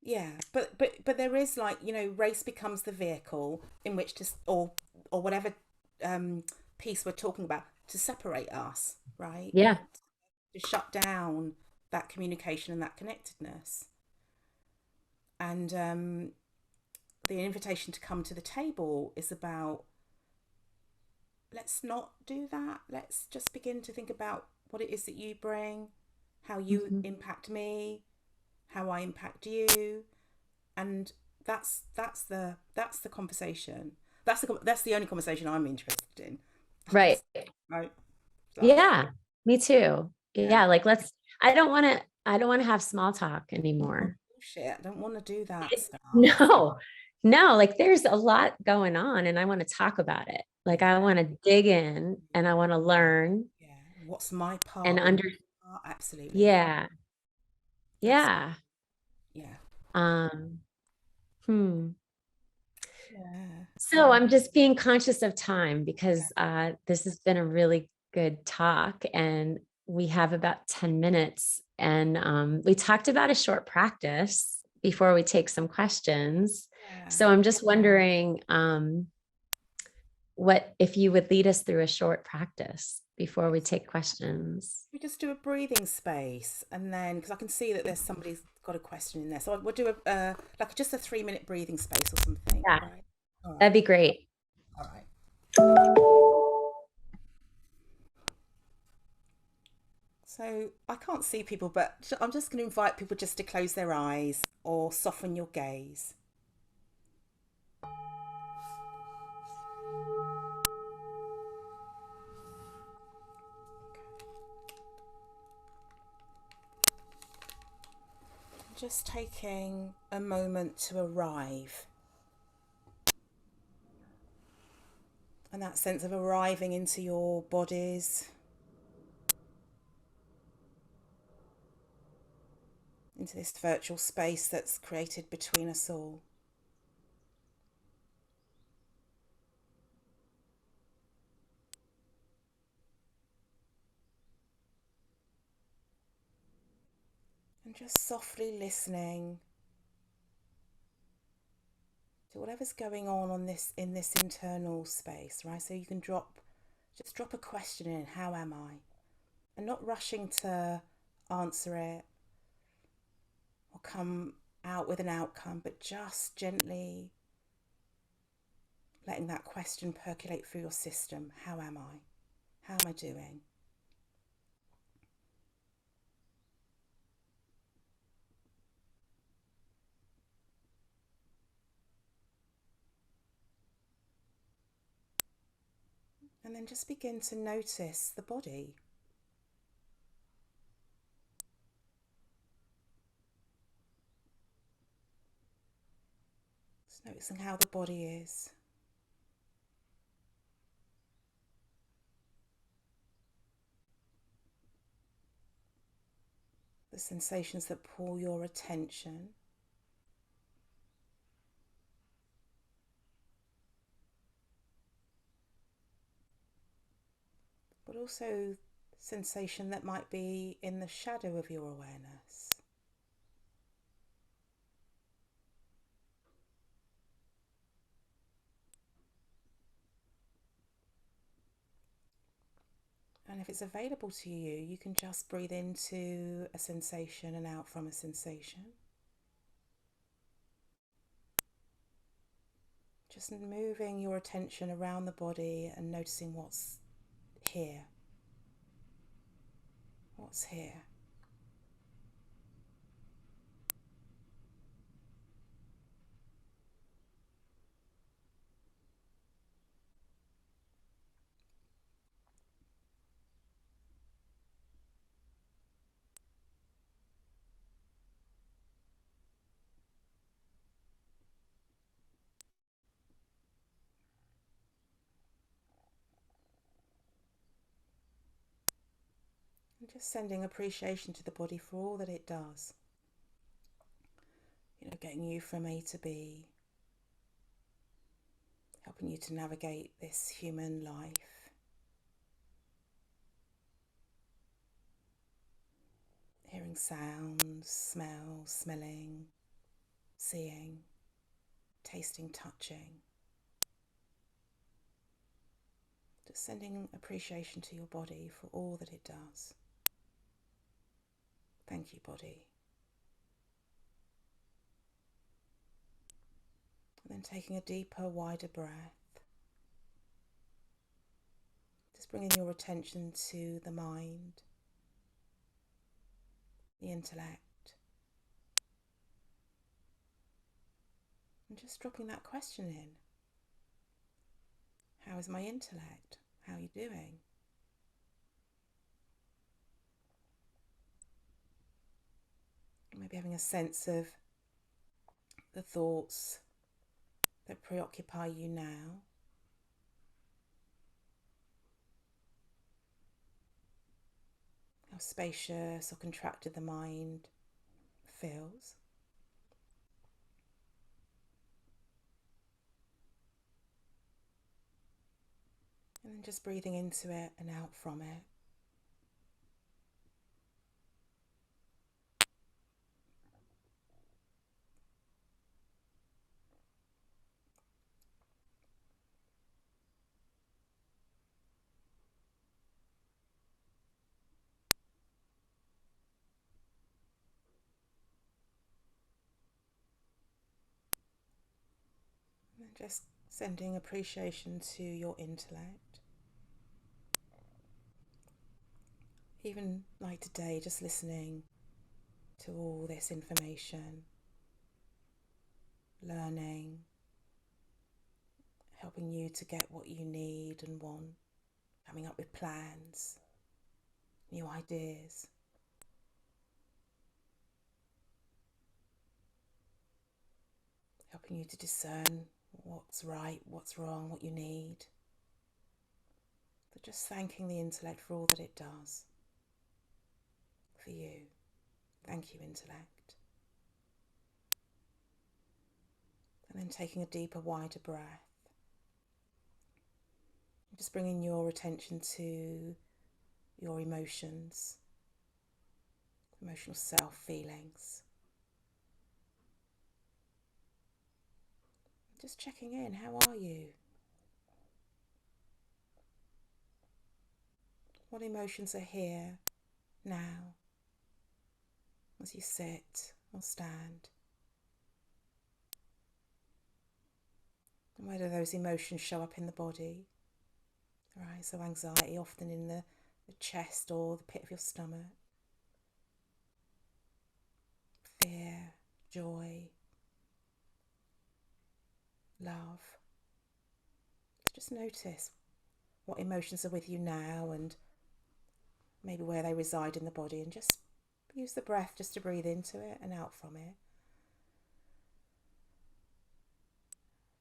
Yeah, but there is, like, race becomes the vehicle in which to or whatever um piece we're talking about, to separate us, right? yeah, To shut down that communication and that connectedness. And the invitation to come to the table is about, let's not do that. Let's just begin to think about what it is that you bring, how you mhm, impact me, how I impact you, and that's the conversation. That's the only conversation I'm interested in. right. Right. So Yeah, me too. yeah. Yeah, like I don't want to have small talk Oh, anymore. bullshit. I don't want to do that stuff. No, no, like there's a lot going on and I want to talk about it. Like Yeah. I want to dig in and I want to learn Yeah. What's my and part? What's under, your part? Absolutely. yeah, Absolutely. yeah. Yeah. Um, hmm. Yeah. So I'm just being conscious of time because this has been a really good talk and we have about 10 minutes and we talked about a short practice before we take some questions. Yeah. So I'm just wondering what if you would lead us through a short practice before we take questions. We just do a breathing space, and then, because I can see that there's somebody's got a question in there, so we'll do a like just a 3-minute breathing space or something, Yeah, right? All that'd right. be great. All right. So I can't see people, but I'm just going to invite people just to close their eyes or soften your gaze. Just taking a moment to arrive. And that sense of arriving into your bodies, into this virtual space that's created between us all. And just softly listening to whatever's going on this in this internal space, right? So you can just drop a question in, how am I? And not rushing to answer it or come out with an outcome, but just gently letting that question percolate through your system. How am I? How am I doing? And then just begin to notice the body. Just noticing how the body is. the sensations that pull your attention. But also sensation that might be in the shadow of your awareness. And if it's available to you, you can just breathe into a sensation and out from a sensation. Just moving your attention around the body and noticing what's here. What's here? And just sending appreciation to the body for all that it does. Getting you from A to B, helping you to navigate this human life. Hearing sounds, smells, smelling, seeing, tasting, touching. Just sending appreciation to your body for all that it does. Thank you, body. And then taking a deeper, wider breath. Just bringing your attention to the mind, the intellect. And just dropping that question in. How is my intellect? How are you doing? Maybe having a sense of the thoughts that preoccupy you now. How spacious or contracted the mind feels. And then just breathing into it and out from it. And just sending appreciation to your intellect. Even like today, just listening to all this information, learning, helping you to get what you need and want, coming up with plans, new ideas. Helping you to discern what's right, what's wrong, what you need. But just thanking the intellect for all that it does for you. Thank you, intellect. And then taking a deeper, wider breath. Just bringing your attention to your emotions, emotional self feelings. Just checking in, how are you? What emotions are here now as you sit or stand? And where do those emotions show up in the body? Right, so anxiety often in the chest or the pit of your stomach. Fear, joy, love. Just notice what emotions are with you now and maybe where they reside in the body, and just use the breath just to breathe into it and out from it.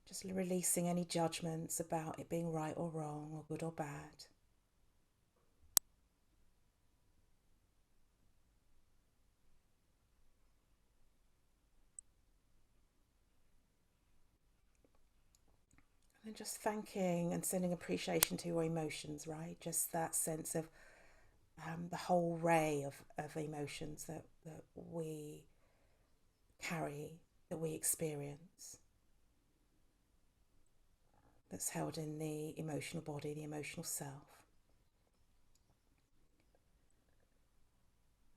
Just releasing any judgments about it being right or wrong or good or bad. And just thanking and sending appreciation to your emotions, right? Just that sense of the whole array of emotions that we carry, that we experience, that's held in the emotional body, the emotional self.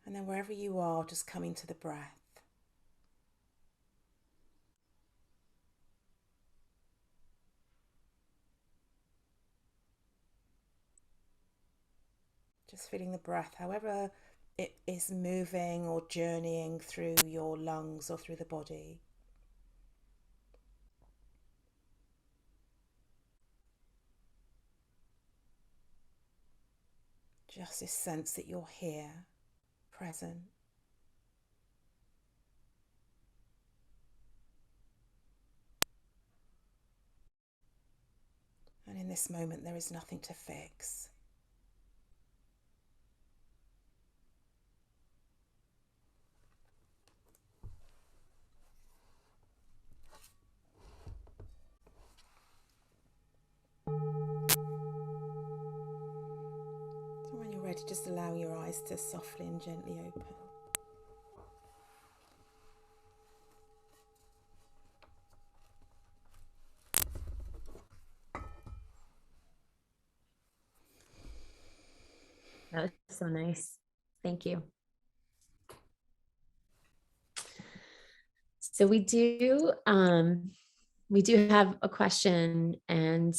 And then wherever you are, just coming to the breath. Just feeling the breath, however it is moving or journeying through your lungs or through the body. Just this sense that you're here, present. And in this moment, there is nothing to fix. So when you're ready, just allow your eyes to softly and gently open. That was so nice. Thank you. So we do have a question, and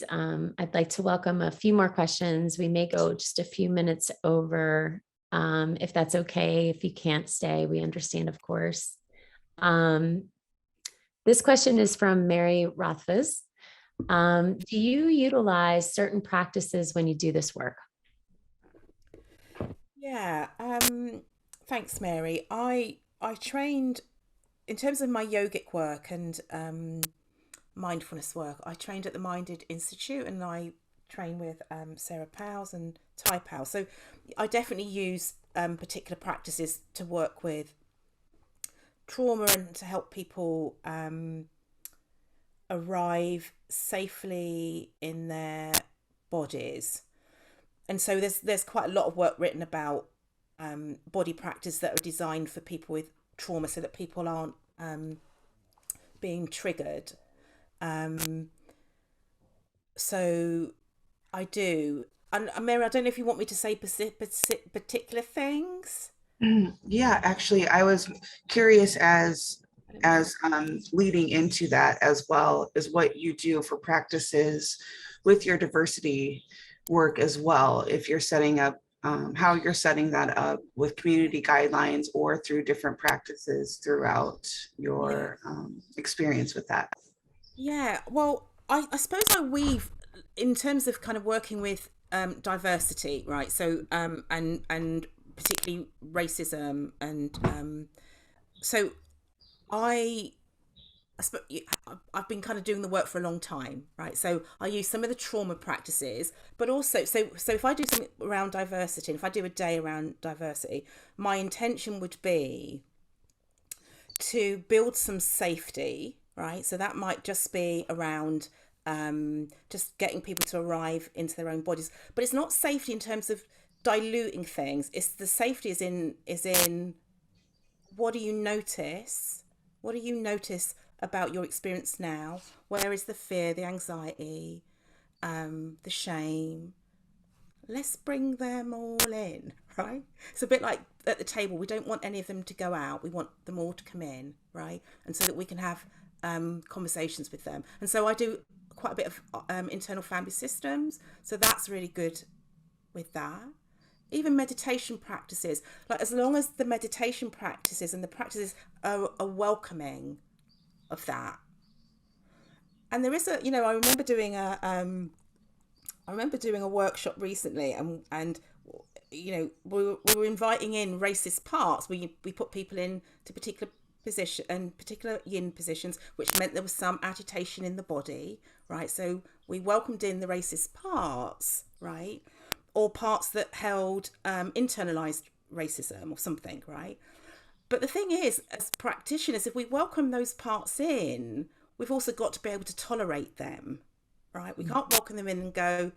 I'd like to welcome a few more questions. We may go just a few minutes over, if that's okay. If you can't stay, we understand, of course. This question is from Mary Rothfuss. Do you utilize certain practices when you do this work? Yeah, thanks, Mary. I trained in terms of my yogic work and mindfulness work. I trained at the Minded Institute, and I train with Sarah Powles and Ty Powell. So I definitely use particular practices to work with trauma and to help people arrive safely in their bodies. And so there's quite a lot of work written about body practice that are designed for people with trauma, so that people aren't being triggered. So I do. And Mary, I don't know if you want me to say particular things. Yeah, actually, I was curious as leading into that as well as what you do for practices with your diversity work as well. If you're setting up, how you're setting that up with community guidelines or through different practices throughout your experience with that. Yeah, well, I suppose I weave in terms of kind of working with diversity, right? So and particularly racism, and so I I've been kind of doing the work for a long time, right? So I use some of the trauma practices, but also so if I do something around diversity, and if I do a day around diversity, my intention would be to build some safety, right? So that might just be around just getting people to arrive into their own bodies, but it's not safety in terms of diluting things. It's the safety is in what do you notice? What do you notice about your experience now? Where is the fear, the anxiety, the shame? Let's bring them all in, right? It's a bit like at the table. We don't want any of them to go out. We want them all to come in, right? And so that we can have conversations with them. And so I do quite a bit of internal family systems. So that's really good with that. Even meditation practices, like as long as the meditation practices and the practices are welcoming of that. And there is a, I remember doing a workshop recently, and we were inviting in racist parts. We put people in to particular position and particular yin positions, which meant there was some agitation in the body, right? So we welcomed in the racist parts, right? Or parts that held internalized racism or something, right? But the thing is, as practitioners, if we welcome those parts in, we've also got to be able to tolerate them, right? We can't welcome them in and go,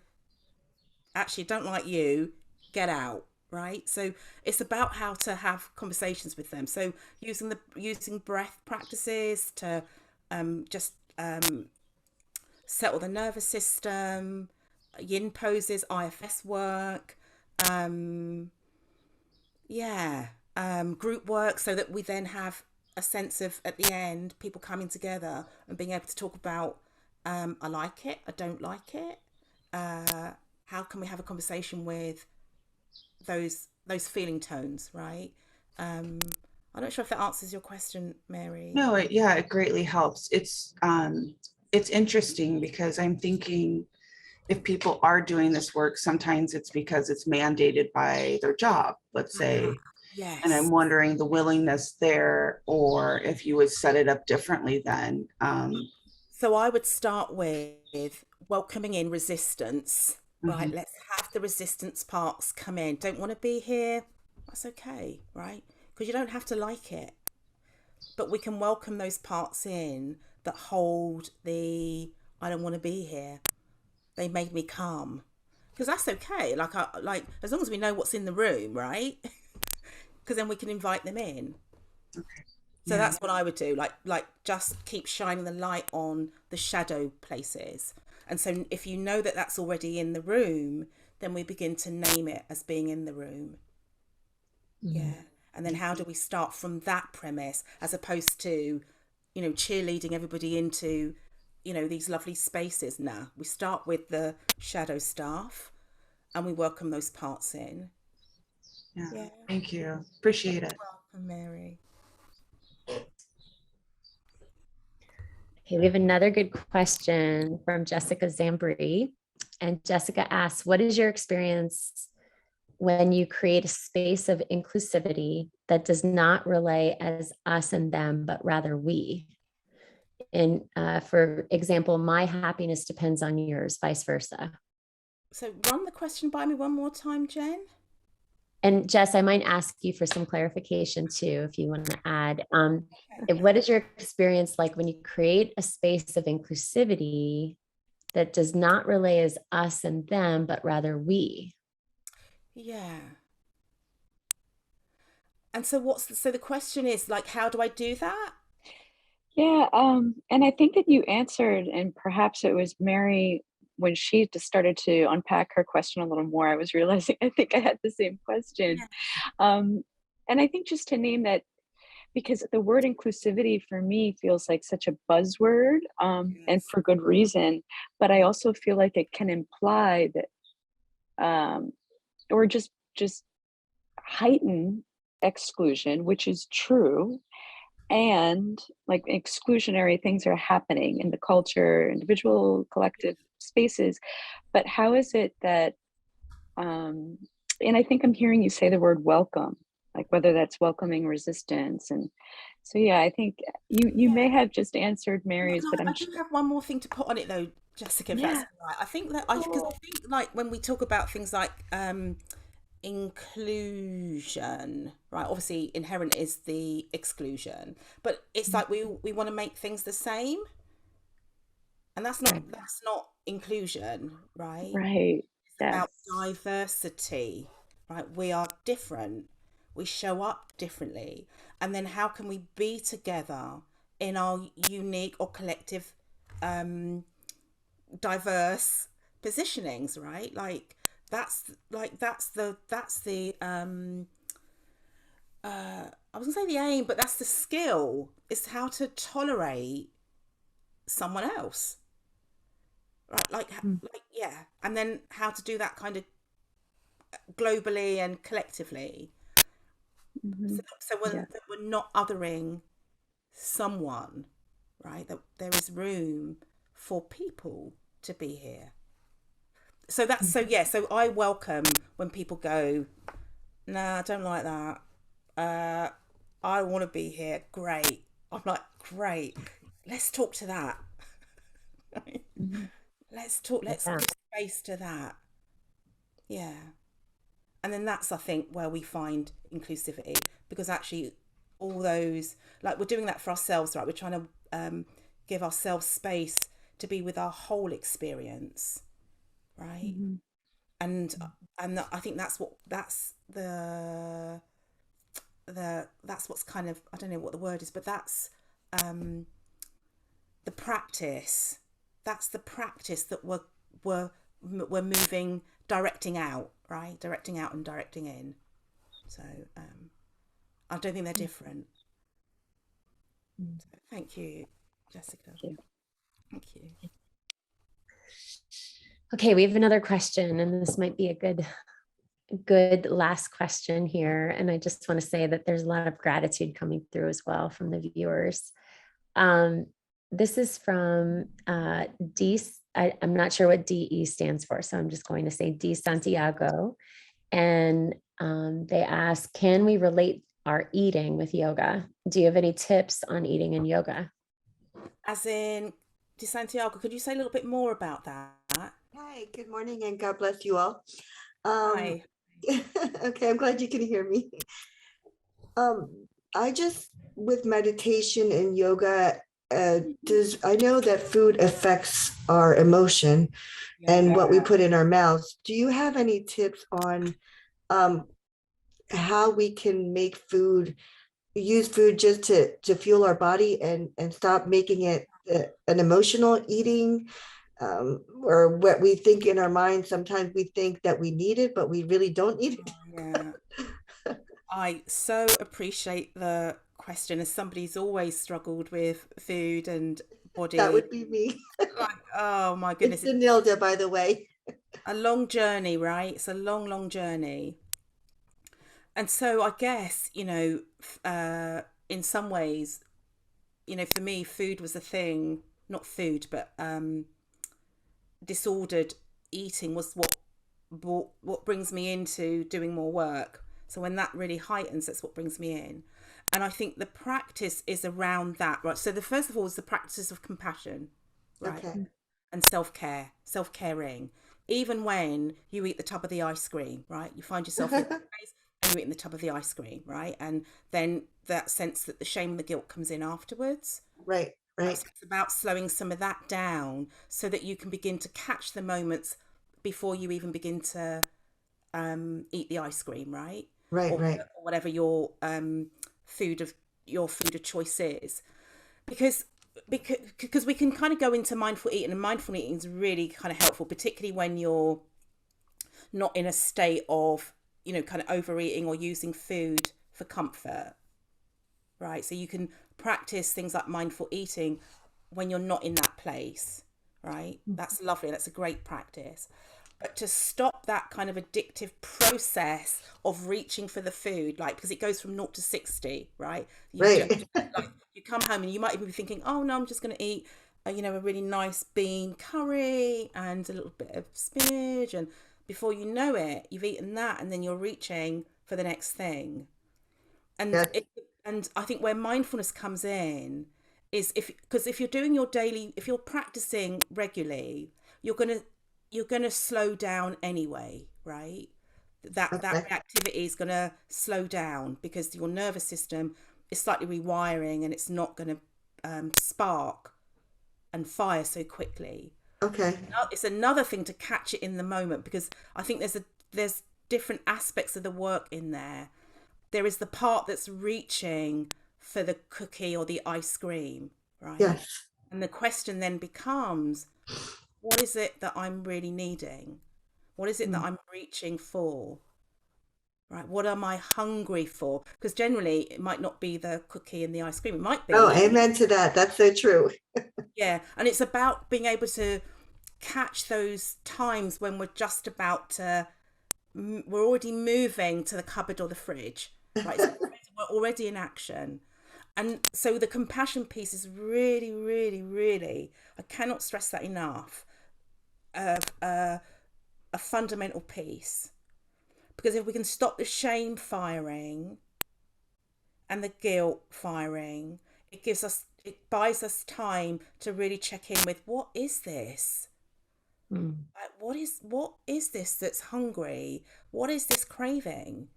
actually, don't like you, get out, right? So it's about how to have conversations with them. So using breath practices to just settle the nervous system, yin poses, IFS work, um, group work, so that we then have a sense of, at the end, people coming together and being able to talk about, I like it, I don't like it. How can we have a conversation with those feeling tones, right? I'm not sure if that answers your question, Mary. No, yeah, it greatly helps. It's interesting because I'm thinking if people are doing this work, sometimes it's because it's mandated by their job, let's say. And I'm Yes. wondering the willingness there, or if you would set it up differently then. So I would start with welcoming in resistance, right? Mhm. Let's have the resistance parts come in. Don't want to be here? That's okay, right? Because you don't have to like it. But we can welcome those parts in that hold the, I don't want to be here. They made me calm. Because that's okay. Like as long as we know what's in the room, right? Because then we can invite them in. Okay. So Yeah. that's what I would do. Like just keep shining the light on the shadow places. And so if you know that that's already in the room, then we begin to name it as being in the room. Yeah. And then how do we start from that premise, as opposed to, cheerleading everybody into, these lovely spaces? Now we start with the shadow staff and we welcome those parts in. Yeah. Yeah. Thank you. Appreciate it. Welcome, Mary. Okay, we have another good question from Jessica Zambri. And Jessica asks, what is your experience when you create a space of inclusivity that does not relay as us and them, but rather we? And for example, my happiness depends on yours, vice versa. So run the question by me one more time, Jen. And Jess, I might ask you for some clarification too, if you want to add. Okay. What is your experience like when you create a space of inclusivity that does not relay as us and them, but rather we? Yeah. And so so the question is, like, how do I do that? Yeah, and I think that you answered, and perhaps it was Mary when she just started to unpack her question a little more. I was realizing I think I had the same question. Yeah. And I think just to name that, because the word inclusivity for me feels like such a buzzword, and Yes. for good reason, but I also feel like it can imply that, or just heighten exclusion, which is true. And like exclusionary things are happening in the culture, individual, collective spaces. But how is it that, and I think I'm hearing you say the word welcome, like whether that's welcoming resistance. And so, yeah, I think you Yeah. may have just answered Mary's, but I do have one more thing to put on it though, Jessica, if that's yeah. all right. I think that because I think, like, when we talk about things like inclusion, right? Obviously, inherent is the exclusion, but it's like we want to make things the same, and that's not inclusion, right? Right. It's Yes. about diversity, right? We are different. We show up differently, and then how can we be together in our unique or collective, diverse positionings, right? That's the I was gonna say the aim, but that's the skill, is how to tolerate someone else, right? Yeah, and then how to do that kind of globally and collectively. Mm-hmm. So Yeah. that we're not othering someone, right? That there is room for people to be here. So that's so yeah. So I welcome when people go, nah, I don't like that. I want to be here. Great. I'm like, great. Let's talk to that. Mm-hmm. Let's talk. Let's Yeah. give space to that. Yeah. And then that's, I think, where we find inclusivity, because actually all those, like, we're doing that for ourselves, right? We're trying to give ourselves space to be with our whole experience, right? Mhm. And I think that's what's kind of, I don't know what the word is, but that's the practice. That's the practice that we're moving, directing out, right? Directing out and directing in. So I don't think they're different. So thank you, Jessica. Thank you. Thank you. Okay, we have another question, and this might be a good last question here. And I just want to say that there's a lot of gratitude coming through as well from the viewers. This is from D. I'm not sure what DE stands for, so I'm just going to say D Santiago. And they ask, can we relate our eating with yoga? Do you have any tips on eating in yoga? As in, De Santiago, could you say a little bit more about that? Hi, good morning, and God bless you all. Hi. Okay, I'm glad you can hear me. I just, with meditation and yoga, I know that food affects our emotion and what we put in our mouths. Do you have any tips on how we can use food just to fuel our body and stop making it an emotional eating? Or what we think in our mind, sometimes we think that we need it, but we really don't need it. Yeah. I so appreciate the question, as somebody who's always struggled with food and body. That would be me. Like, oh my goodness. It's Nilda, by the way. A long journey, right? It's a long, long journey. And so I guess, in some ways, for me, food was a thing, not food, but disordered eating was what brings me into doing more work. So when that really heightens, that's what brings me in. And I think the practice is around that, right? So the first of all is the practice of compassion, right? Okay. And self-caring. Even when you eat the tub of the ice cream, right? You find yourself in a place and you're eating the tub of the ice cream, right? And then that sense that the shame and the guilt comes in afterwards. Right. So it's about slowing some of that down so that you can begin to catch the moments before you even begin to eat the ice cream, right? Or whatever your food of choice is, because we can kind of go into mindful eating, and mindful eating is really kind of helpful, particularly when you're not in a state of kind of overeating or using food for comfort, right? So you can practice things like mindful eating when you're not in that place, right? That's lovely. That's a great practice. But to stop that kind of addictive process of reaching for the food, like, because it goes from 0 to 60, right? You come home and you might even be thinking, oh no, I'm just going to eat a really nice bean curry and a little bit of spinach, and before you know it, you've eaten that, and then you're reaching for the next thing. And and I think where mindfulness comes in is if you're doing if you're practicing regularly, you're gonna slow down anyway, right? That reactivity is gonna slow down because your nervous system is slightly rewiring, and it's not gonna spark and fire so quickly. Okay. It's another thing to catch it in the moment, because I think there's different aspects of the work in there. There is the part that's reaching for the cookie or the ice cream, right? Yes. And the question then becomes, what is it that I'm really needing? What is it that I'm reaching for? Right? What am I hungry for? Because generally it might not be the cookie and the ice cream. It might be. Oh, amen to that. That's so true. Yeah. And it's about being able to catch those times when we're just about to, we're already moving to the cupboard or the fridge, right? So we're already in action. And so the compassion piece is really, really, really, I cannot stress that enough, of a fundamental piece. Because if we can stop the shame firing and the guilt firing, it buys us time to really check in with, what is this? Like, what is this that's hungry? What is this craving?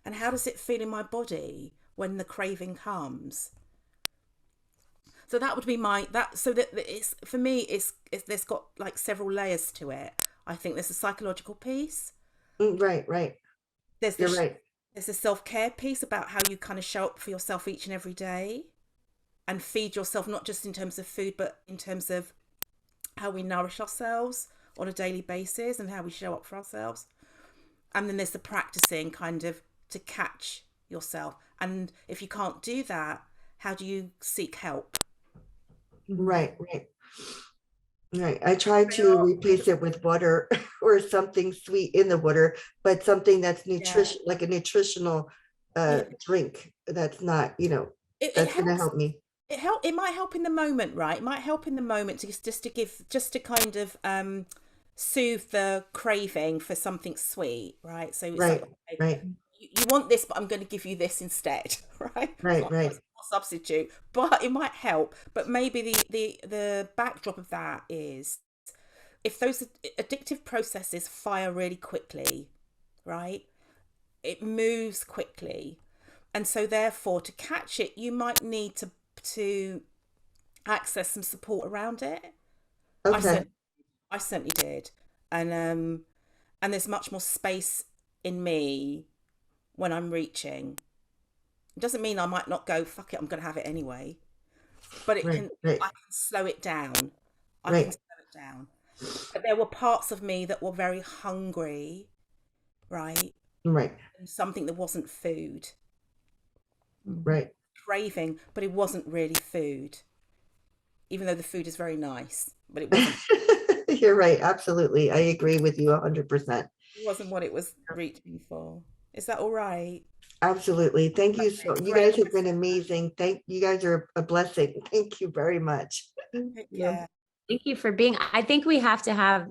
And how does it feel in my body when the craving comes? So that would be so that it's, for me, it's there's got like several layers to it. I think there's a psychological piece. Right. There's You're right. There's a self-care piece about how you kind of show up for yourself each and every day and feed yourself, not just in terms of food, but in terms of how we nourish ourselves on a daily basis and how we show up for ourselves. And then there's the practicing kind of to catch yourself. And if you can't do that, how do you seek help? Right. I try to replace it with water or something sweet in the water, but something that's nutrition, like a nutritional drink. That's not, that's going to help me. It might help in the moment, right? It might help in the moment just to kind of soothe the craving for something sweet, right? So it's right. You want this, but I'm going to give you this instead, right? Right. Substitute, but it might help. But maybe the backdrop of that is if those addictive processes fire really quickly, right? It moves quickly, and so therefore to catch it, you might need to access some support around it. Okay. I certainly did, and there's much more space in me when I'm reaching. It doesn't mean I might not go, fuck it, I'm going to have it anyway. But I can slow it down. I can slow it down. But there were parts of me that were very hungry, right? Right. And something that wasn't food. Right. Craving, but it wasn't really food. Even though the food is very nice, but it wasn't. You're right. Absolutely. I agree with you 100%. It wasn't what it was reaching for. Is that all right? Absolutely. Thank you. You guys have been amazing. You guys are a blessing. Thank you very much. Yeah. Thank you for being, I think we have to have,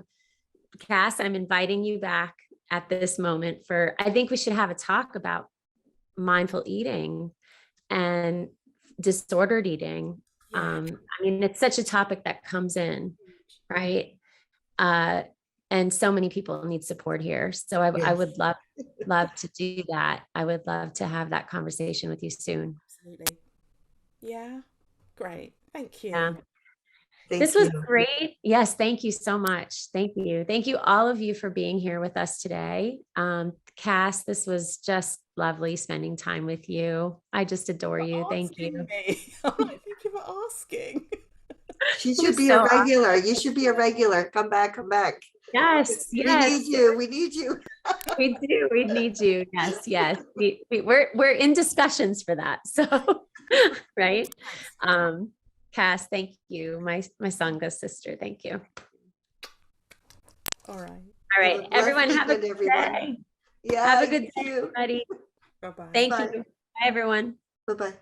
Cass, I'm inviting you back at this moment I think we should have a talk about mindful eating and disordered eating. Yeah. I mean, it's such a topic that comes in, right? And so many people need support here. So I would love to do that. I would love to have that conversation with you soon. Absolutely. Yeah. Great. Thank you. Yeah. This was great. Yes. Thank you so much. Thank you. Thank you all of you for being here with us today. Cass, this was just lovely spending time with you. I just adore you. Thank you. I'm like, thank you for asking. She should be a regular. You should be a regular. Come back. Yes. We need you. We need you. We do. We need you. Yes. We're in discussions for that. So, right. Cass, thank you. My Sangha sister. Thank you. All right. Everyone have a good day. Yeah. Have a good day, everybody. Bye-bye. Thank you. Bye, everyone. Bye-bye.